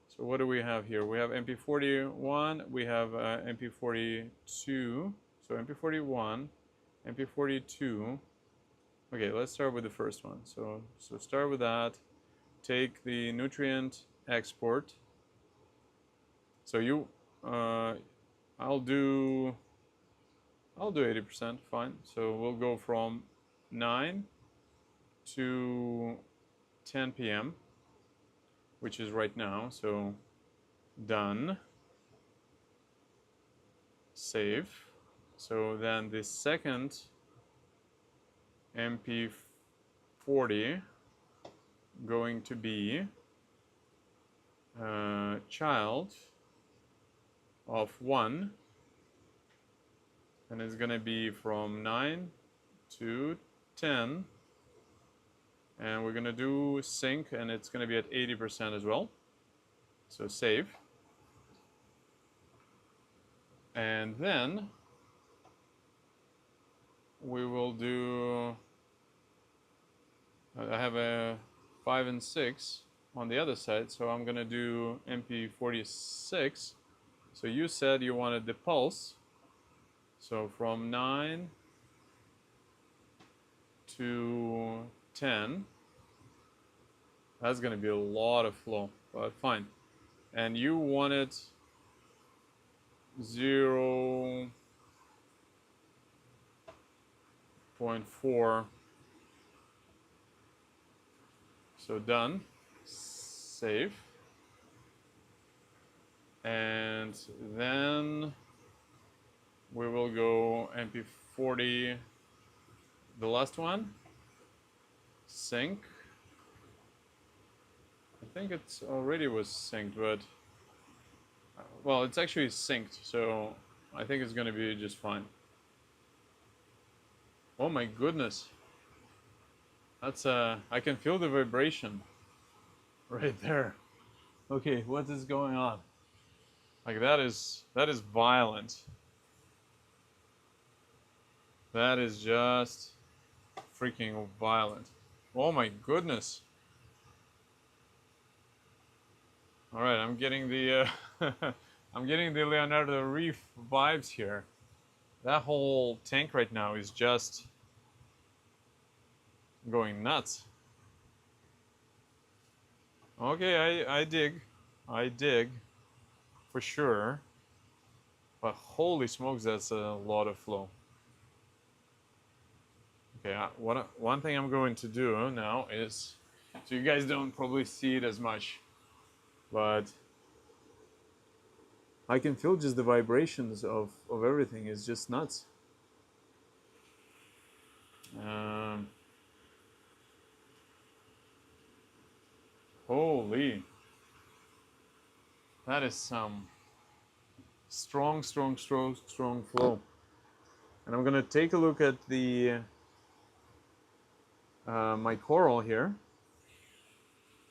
So what do we have here? We have MP41, we have MP42. So MP41, MP42. Okay, let's start with the first one. So start with that. Take the nutrient export. So I'll do 80%, fine. So we'll go from 9 to 10 p.m., which is right now. So done. Save. So then the second MP40 going to be child of 1, and it's gonna be from 9 to 10, and we're gonna do sync, and it's gonna be at 80% as well. So save, and then we will do, I have a 5 and 6 on the other side, so I'm gonna do MP46. So you said you wanted the pulse, so from 9 to 10, that's gonna be a lot of flow, but fine. And you wanted 0.4, so done, save, and then we will go MP40, the last one, sync. I think it's already was synced, but well, it's actually synced, so I think it's gonna be just fine. Oh my goodness, that's I can feel the vibration right there. Okay, what is going on? Like that is violent. That is just freaking violent. Oh my goodness. All right, I'm getting the I'm getting the Leonardo Reef vibes here. That whole tank right now is just going nuts. Okay, I dig for sure, but holy smokes, that's a lot of flow. Okay, one thing I'm going to do now is, so you guys don't probably see it as much, but I can feel just the vibrations of everything. It's just nuts. Holy, that is some strong flow. And I'm gonna take a look at the my coral here,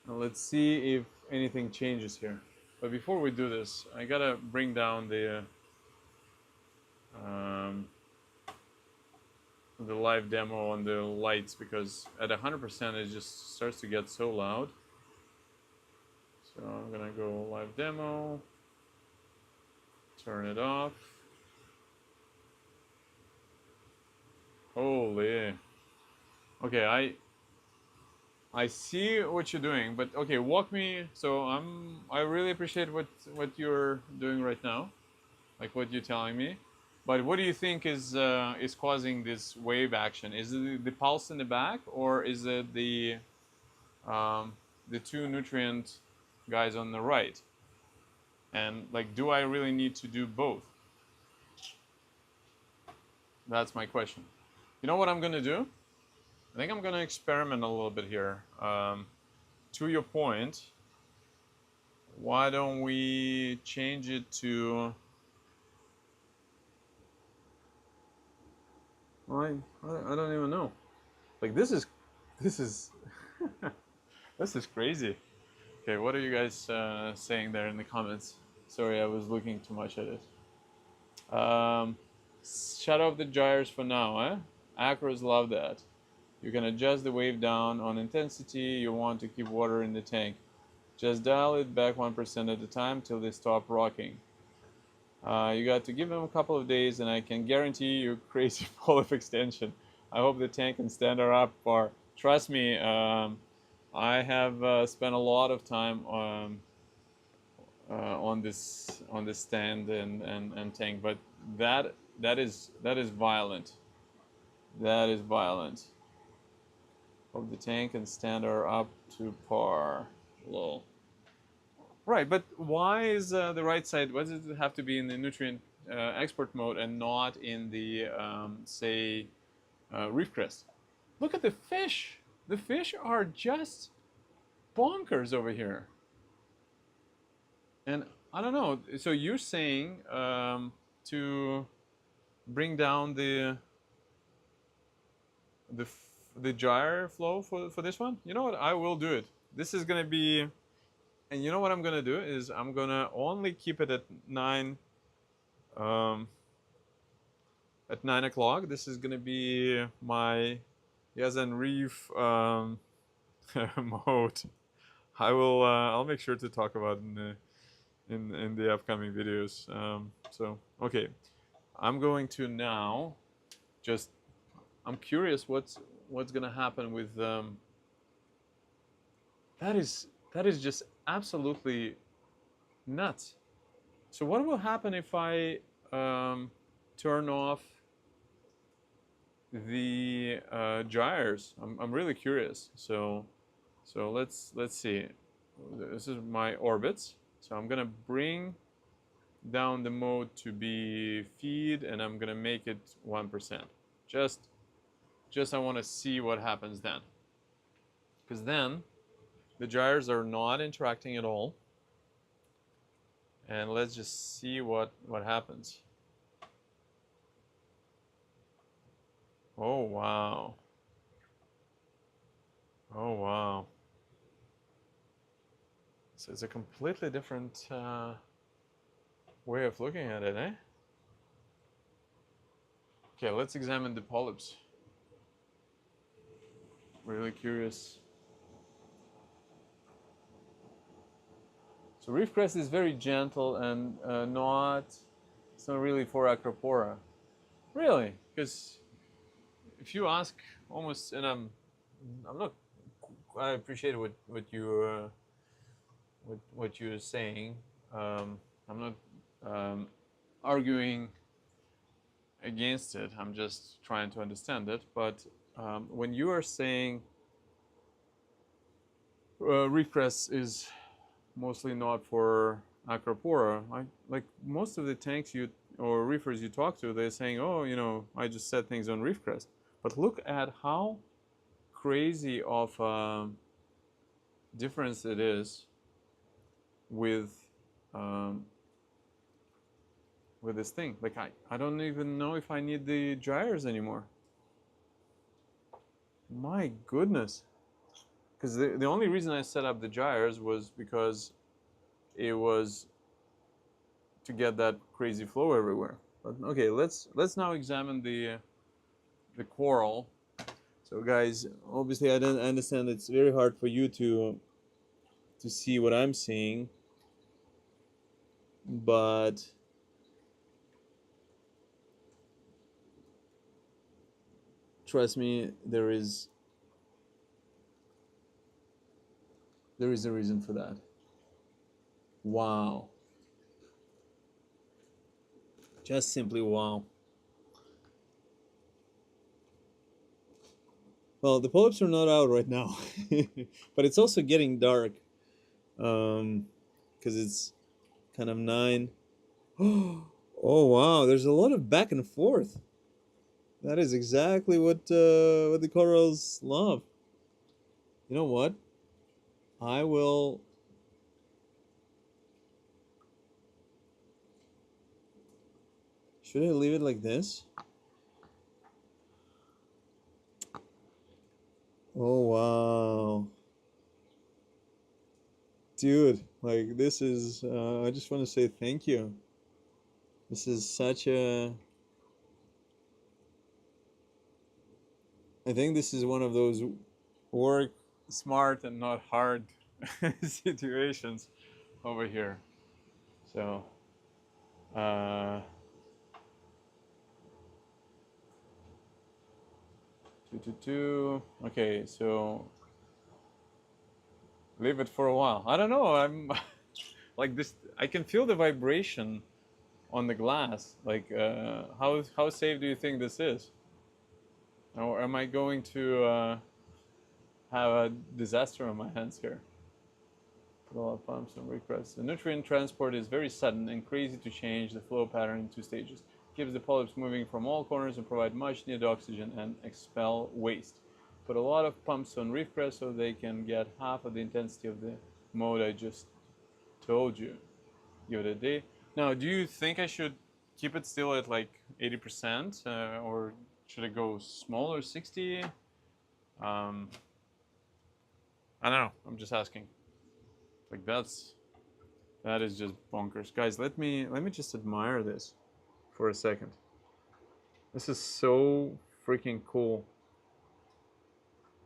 and let's see if anything changes here. But before we do this, I gotta bring down the live demo on the lights, because at 100% it just starts to get so loud. So I'm gonna go live demo, turn it off. Holy. Okay, I see what you're doing, but okay, walk me. So I really appreciate what you're doing right now, like what you're telling me. But what do you think is causing this wave action? Is it the pulse in the back, or is it the two nutrient guys on the right? And like, do I really need to do both? That's my question. You know what I'm gonna do? I think I'm gonna experiment a little bit here. To your point, why don't we change it to, I don't even know. Like this is this is crazy. Okay, what are you guys saying there in the comments? Sorry, I was looking too much at it. Shut off the gyres for now, eh? Acros love that. You can adjust the wave down on intensity you want to keep water in the tank. Just dial it back 1% at a time till they stop rocking. You got to give them a couple of days and I can guarantee you crazy polyp extension. I hope the tank can stand her up for. Trust me, I have spent a lot of time on this stand and tank, but that is violent. That is violent. Hope the tank can stand her up to par. Lol. Right, but why is the right side? Why does it have to be in the nutrient export mode and not in the say reef crest? Look at the fish. The fish are just bonkers over here. And I don't know. So you're saying to bring down the gyre flow for this one? You know what? I will do it. This is gonna be, and you know what I'm gonna do is I'm gonna only keep it at 9 o'clock. This is gonna be my Yazan Reef mode. I will. I'll make sure to talk about in the upcoming videos. So okay, I'm going to now just. I'm curious what's gonna happen with that is just absolutely nuts. So what will happen if I turn off the gyres? I'm really curious. So let's see. This is my orbits. So I'm gonna bring down the mode to be feed, and I'm gonna make it 1%. Just I want to see what happens then, because then the gyres are not interacting at all. And let's just see what happens. Oh wow. Oh wow. So it's a completely different way of looking at it, eh? Okay, let's examine the polyps. Really curious. So reef crest is very gentle and it's not really for acropora. Really, because if you ask almost, and I'm not, I appreciate what you're saying. I'm not arguing against it. I'm just trying to understand it. But when you are saying reef crest is mostly not for acropora, like most of the tanks or reefers you talk to, they're saying, oh, you know, I just set things on reef crest. But look at how crazy of a difference it is with this thing. Like I don't even know if I need the gyres anymore. My goodness. Because the only reason I set up the gyres was because it was to get that crazy flow everywhere. But okay, let's now examine the coral. So guys, obviously I understand it's very hard for you to see what I'm seeing, but trust me, there is a reason for that. Wow. Just simply wow. Well, the polyps are not out right now, but it's also getting dark.
because it's kind of 9. Oh wow, there's a lot of back and forth. That is exactly what the corals love. You know what? I will. Should I leave it like this? Oh wow, dude! Like this is. I just want to say thank you. This is such a. I think this is one of those
Work smart and not hard situations over here. So, uh, 222. Okay, so leave it for a while. I don't know. I'm like this. I can feel the vibration on the glass. Like, how safe do you think this is? Or am I going to have a disaster on my hands here? Flow pumps and requests. The nutrient transport is very sudden and crazy to change the flow pattern in 2 stages. Keeps the polyps moving from all corners and provide much needed oxygen and expel waste. Put a lot of pumps on reef crest so they can get half of the intensity of the mode I just told you. Give it a day. Now, do you think I should keep it still at like 80%, or should it go smaller, 60? I don't know. I'm just asking. Like that is just bonkers, guys. Let me just admire this for a second. This is so freaking cool.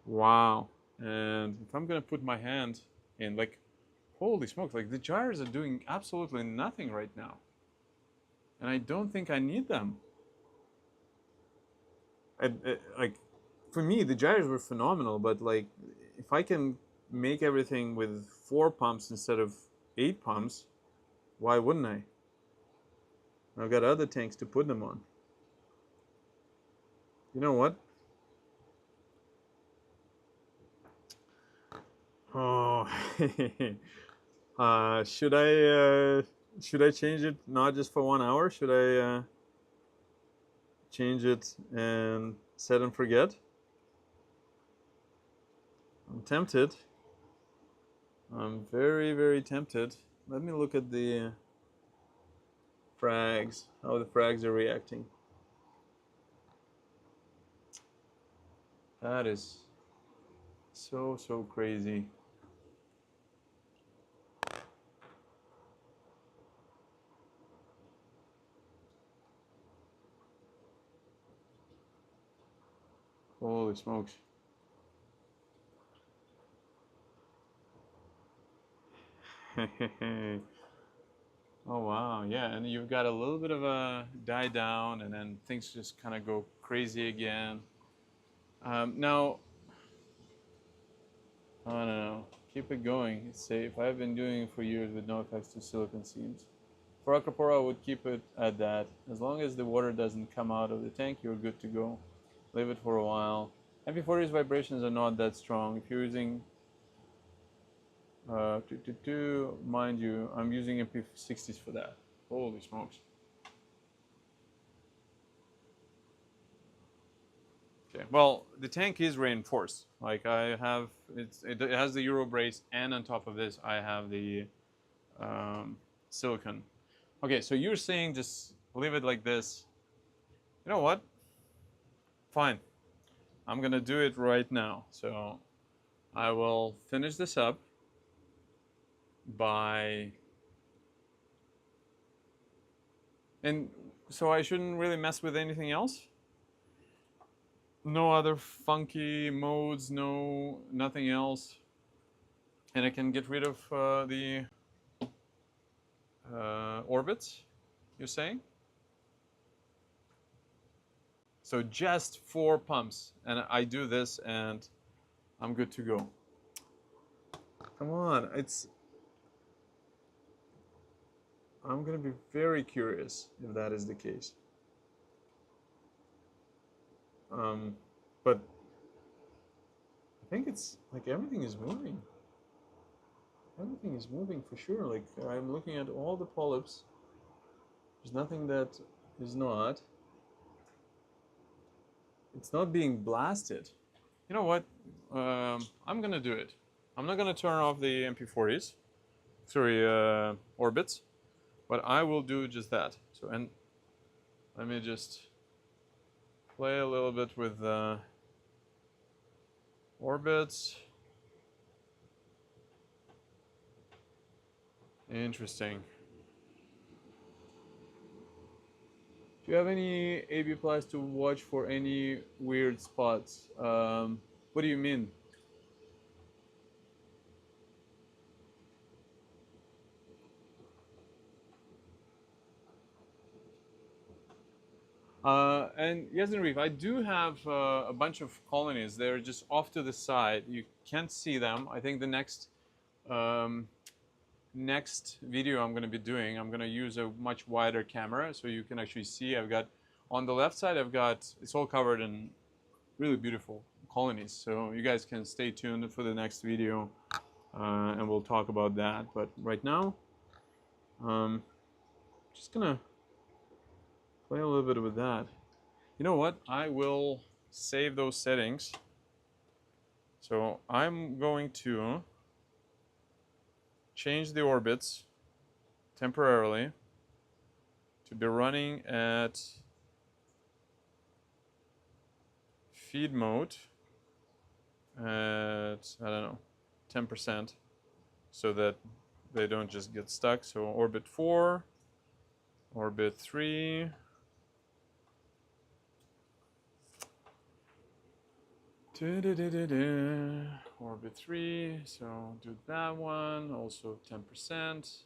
Wow. And if I'm gonna put my hand in, like, holy smokes, like the gyres are doing absolutely nothing right now, and I don't think I need them. Like, for me, the gyres were phenomenal, but like, if I can make everything with 4 pumps instead of 8 pumps, why wouldn't I? I've got other tanks to put them on. You know what? Oh, should I change it not just for 1 hour? Should I change it and set and forget? I'm tempted. I'm very, very tempted. Let me look at the frags, how the frags are reacting. That is so crazy. Holy smokes. Oh wow, yeah, and you've got a little bit of a die down, and then things just kind of go crazy again. Now, I don't know. Keep it going. It's safe. I've been doing it for years with no effects to silicon seams. For Acropora, I would keep it at that. As long as the water doesn't come out of the tank, you're good to go. Leave it for a while. MP40's vibrations are not that strong. If you're using mind you, I'm using MP60s for that. Holy smokes. Okay. Well, the tank is reinforced. Like I have, it has the Euro brace, and on top of this, I have the um, silicon. Okay, so you're saying just leave it like this. You know what? Fine. I'm gonna do it right now. So I will finish this up by, and so I shouldn't really mess with anything else. No other funky modes, nothing else, and I can get rid of the orbits. You're saying? So just 4 pumps, and I do this, and I'm good to go. Come on, I'm gonna be very curious if that is the case. But I think it's like everything is moving. everything is moving for sure. Like I'm looking at all the polyps. There's nothing that is not. It's not being blasted. You know what? I'm gonna do it. I'm not gonna turn off the MP40s, sorry, orbits, but I will do just that. So, and let me just play a little bit with orbits. Interesting. Do you have any AB plus to watch for any weird spots? What do you mean? And yes, in Reef, I do have a bunch of colonies. They're just off to the side. You can't see them. I think the next video I'm going to be doing, I'm going to use a much wider camera so you can actually see. I've got on the left side, it's all covered in really beautiful colonies. So you guys can stay tuned for the next video, and we'll talk about that. But right now, just gonna play a little bit with that. You know what? I will save those settings. So I'm going to change the orbits temporarily to be running at feed mode at, I don't know, 10%, so that they don't just get stuck. So orbit 4, orbit 3, orbit 3, so do that one, also 10%.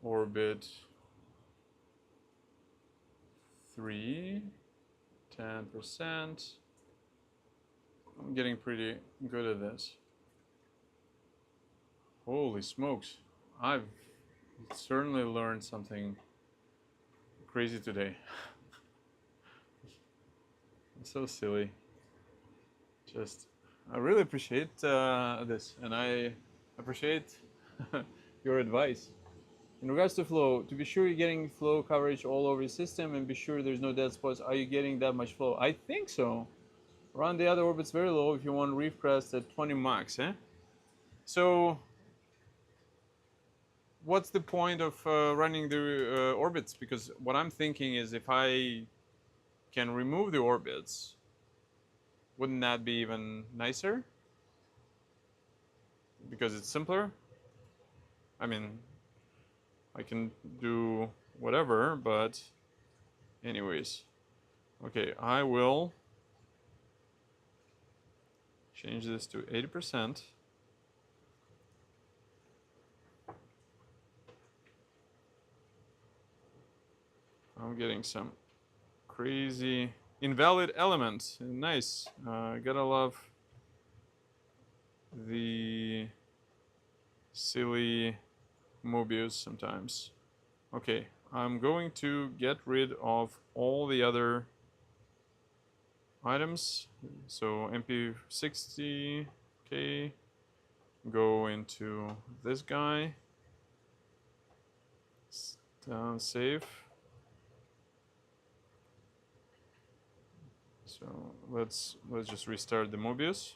Orbit 3, 10%. I'm getting pretty good at this. Holy smokes, I've certainly learned something crazy today. I'm so silly. I really appreciate this, and I appreciate your advice. In regards to flow, to be sure you're getting flow coverage all over your system and be sure there's no dead spots. Are you getting that much flow? I think so. Run the other orbits very low if you want reef crest at 20 max, eh? So, what's the point of running the orbits? Because what I'm thinking is if I can remove the orbits, wouldn't that be even nicer? Because it's simpler? I mean, I can do whatever, but anyways. Okay, I will change this to 80%. I'm getting some crazy invalid element. Nice. Gotta love the silly Mobius sometimes. Okay, I'm going to get rid of all the other items. So MP60, okay, go into this guy, save. So let's just restart the Mobius.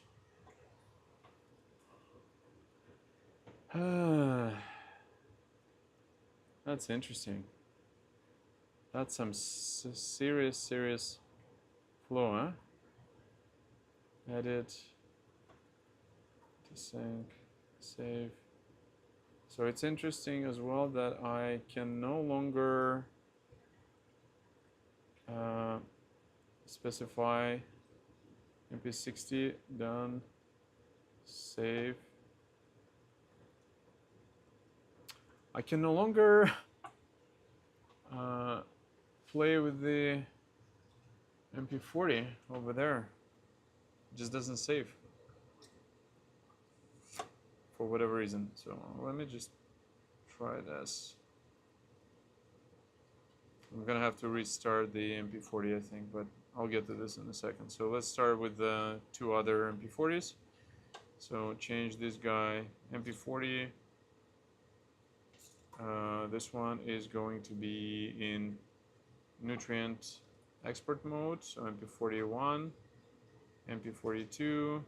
That's interesting. That's some serious flow, huh? Edit, desync, save. So it's interesting as well that I can no longer specify MP60, done, save. I can no longer play with the MP40 over there. It just doesn't save for whatever reason. So let me just try this. I'm gonna have to restart the MP40, I think, but I'll get to this in a second. So let's start with the two other MP40s. So change this guy, MP40. This one is going to be in nutrient export mode, so MP41, MP42,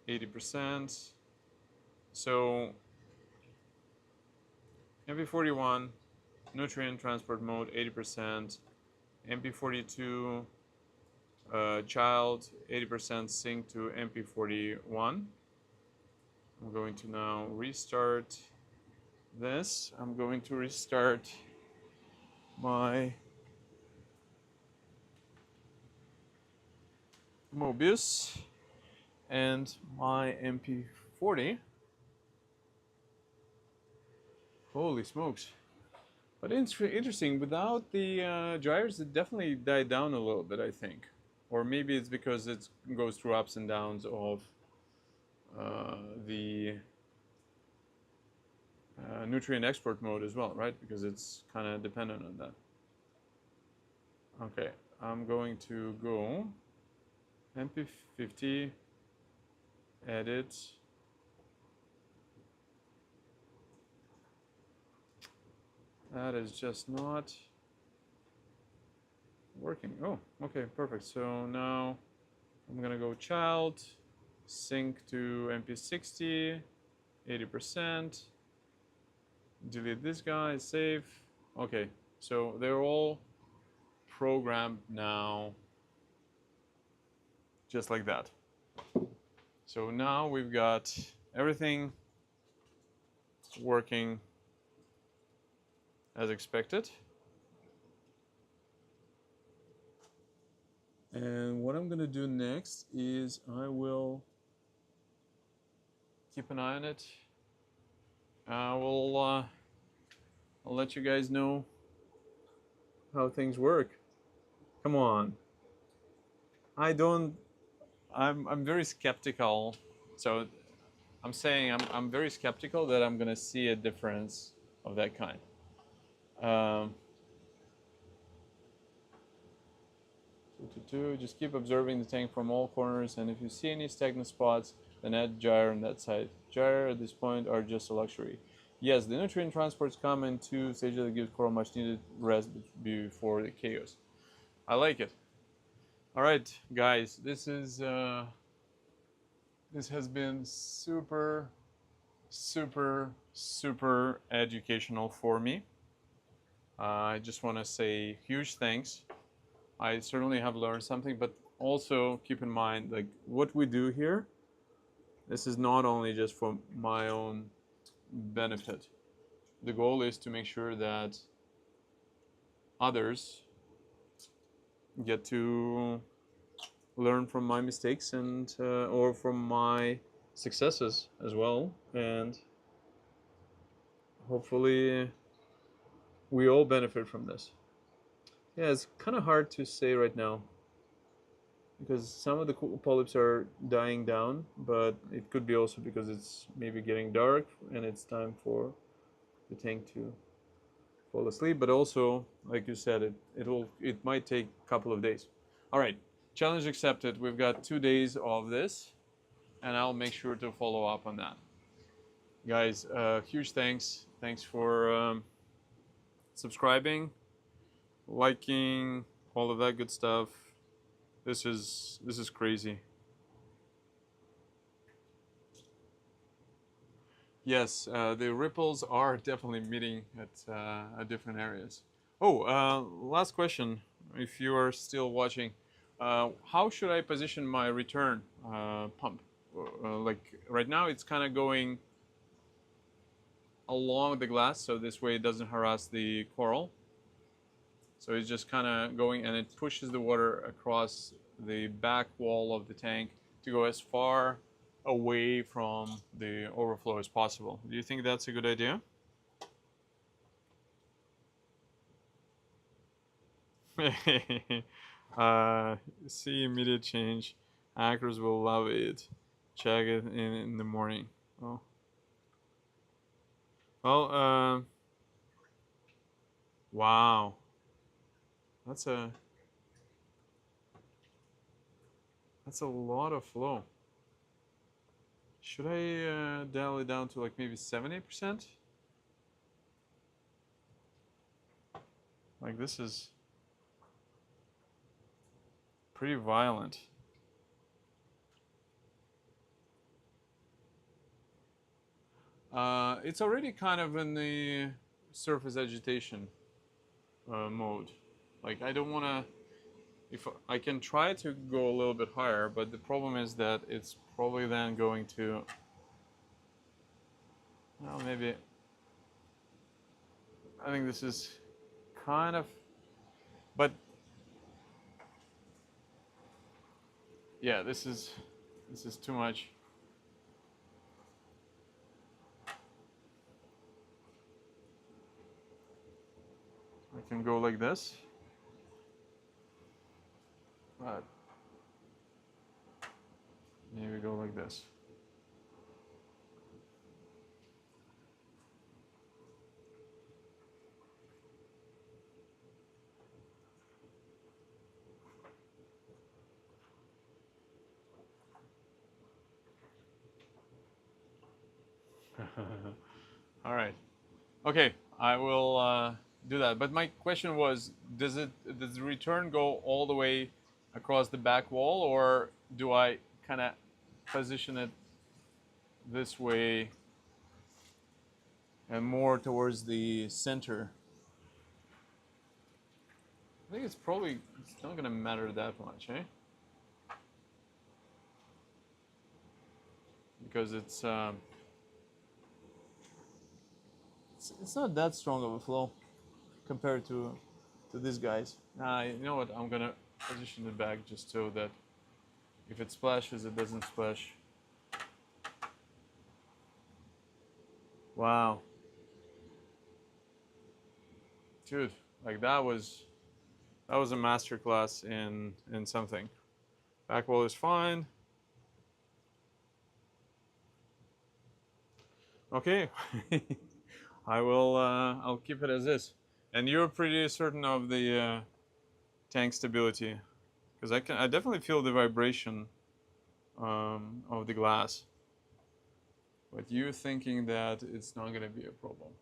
80%. So MP41, nutrient transport mode, 80%, MP42, child, 80% sync to MP41. I'm going to now restart this. I'm going to restart my Mobius and my MP40. Holy smokes. But interesting, without the gyres, it definitely died down a little bit, I think. Or maybe it's because it goes through ups and downs of the nutrient export mode as well, right? Because it's kind of dependent on that. Okay, I'm going to go MP50, edit. That is just not working. Oh, okay, perfect. So now I'm gonna go child, sync to MP60, 80%. Delete this guy, save. Okay, so they're all programmed now, just like that. So now we've got everything working as expected. And what I'm gonna do next is I will keep an eye on it. I'll let you guys know how things work. Come on. I'm very skeptical. So I'm saying I'm very skeptical that I'm gonna see a difference of that kind. Just keep observing the tank from all corners, and if you see any stagnant spots, then add gyre on that side. Gyre at this point are just a luxury. Yes, the nutrient transports come in two stages that gives coral much needed rest before the chaos. I like it. All right, guys, this has been super educational for me. I just want to say huge thanks. I certainly have learned something, but also keep in mind, like, what we do here, this is not only just for my own benefit. The goal is to make sure that others get to learn from my mistakes and or from my successes as well, and hopefully we all benefit from this. Yeah, it's kind of hard to say right now because some of the polyps are dying down, but it could be also because it's maybe getting dark and it's time for the tank to fall asleep. But also, like you said, it might take a couple of days. All right, challenge accepted. We've got 2 days of this, and I'll make sure to follow up on that. Guys, huge thanks. Thanks for subscribing, liking, all of that good stuff. This is crazy. Yes, the ripples are definitely meeting at different areas. Oh, last question. If you are still watching, how should I position my return pump? Like right now, it's kind of going along the glass, so this way it doesn't harass the coral. So it's just kind of going, and it pushes the water across the back wall of the tank to go as far away from the overflow as possible. Do you think that's a good idea? See immediate change. Hackers will love it. Check it in the morning. Oh. Well, wow. That's a lot of flow. Should I dial it down to like maybe 70%? Like this is pretty violent. It's already kind of in the surface agitation mode. Like I don't want to, if I can try to go a little bit higher, but the problem is that it's probably then going to, well, maybe, I think this is kind of, but yeah, this is too much. I can go like this, but maybe go like this. All right. Okay, I will do that. But my question was, does the return go all the way across the back wall, or do I kind of position it this way and more towards the center? I think it's not gonna matter that much, eh? Because it's not that strong of a flow compared to these guys. You know what? I'm gonna position it back just so that if it splashes, it doesn't splash. Wow, dude, like that was a masterclass in something. Back wall is fine. Okay, I will. I'll keep it as is. And you're pretty certain of the tank stability, because I definitely feel the vibration of the glass. But you thinking that it's not going to be a problem.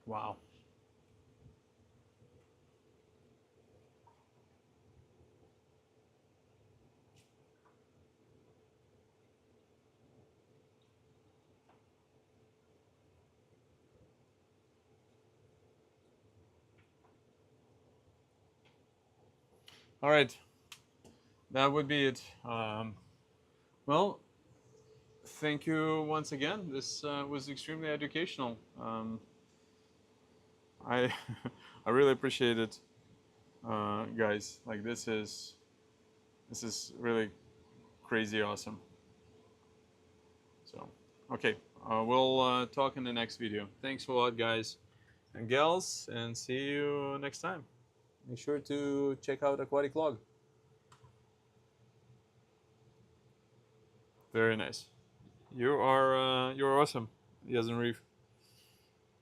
Wow. All right, that would be it. Well, thank you once again. This was extremely educational. I I really appreciate it, guys. Like this is really crazy awesome. So okay, we'll talk in the next video. Thanks a lot, guys and gals, and see you next time. Make sure to check out Aquatic Log. Very nice. You're awesome, Yas and Reef.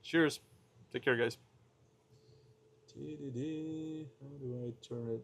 Cheers. Take care, guys. How do I turn it?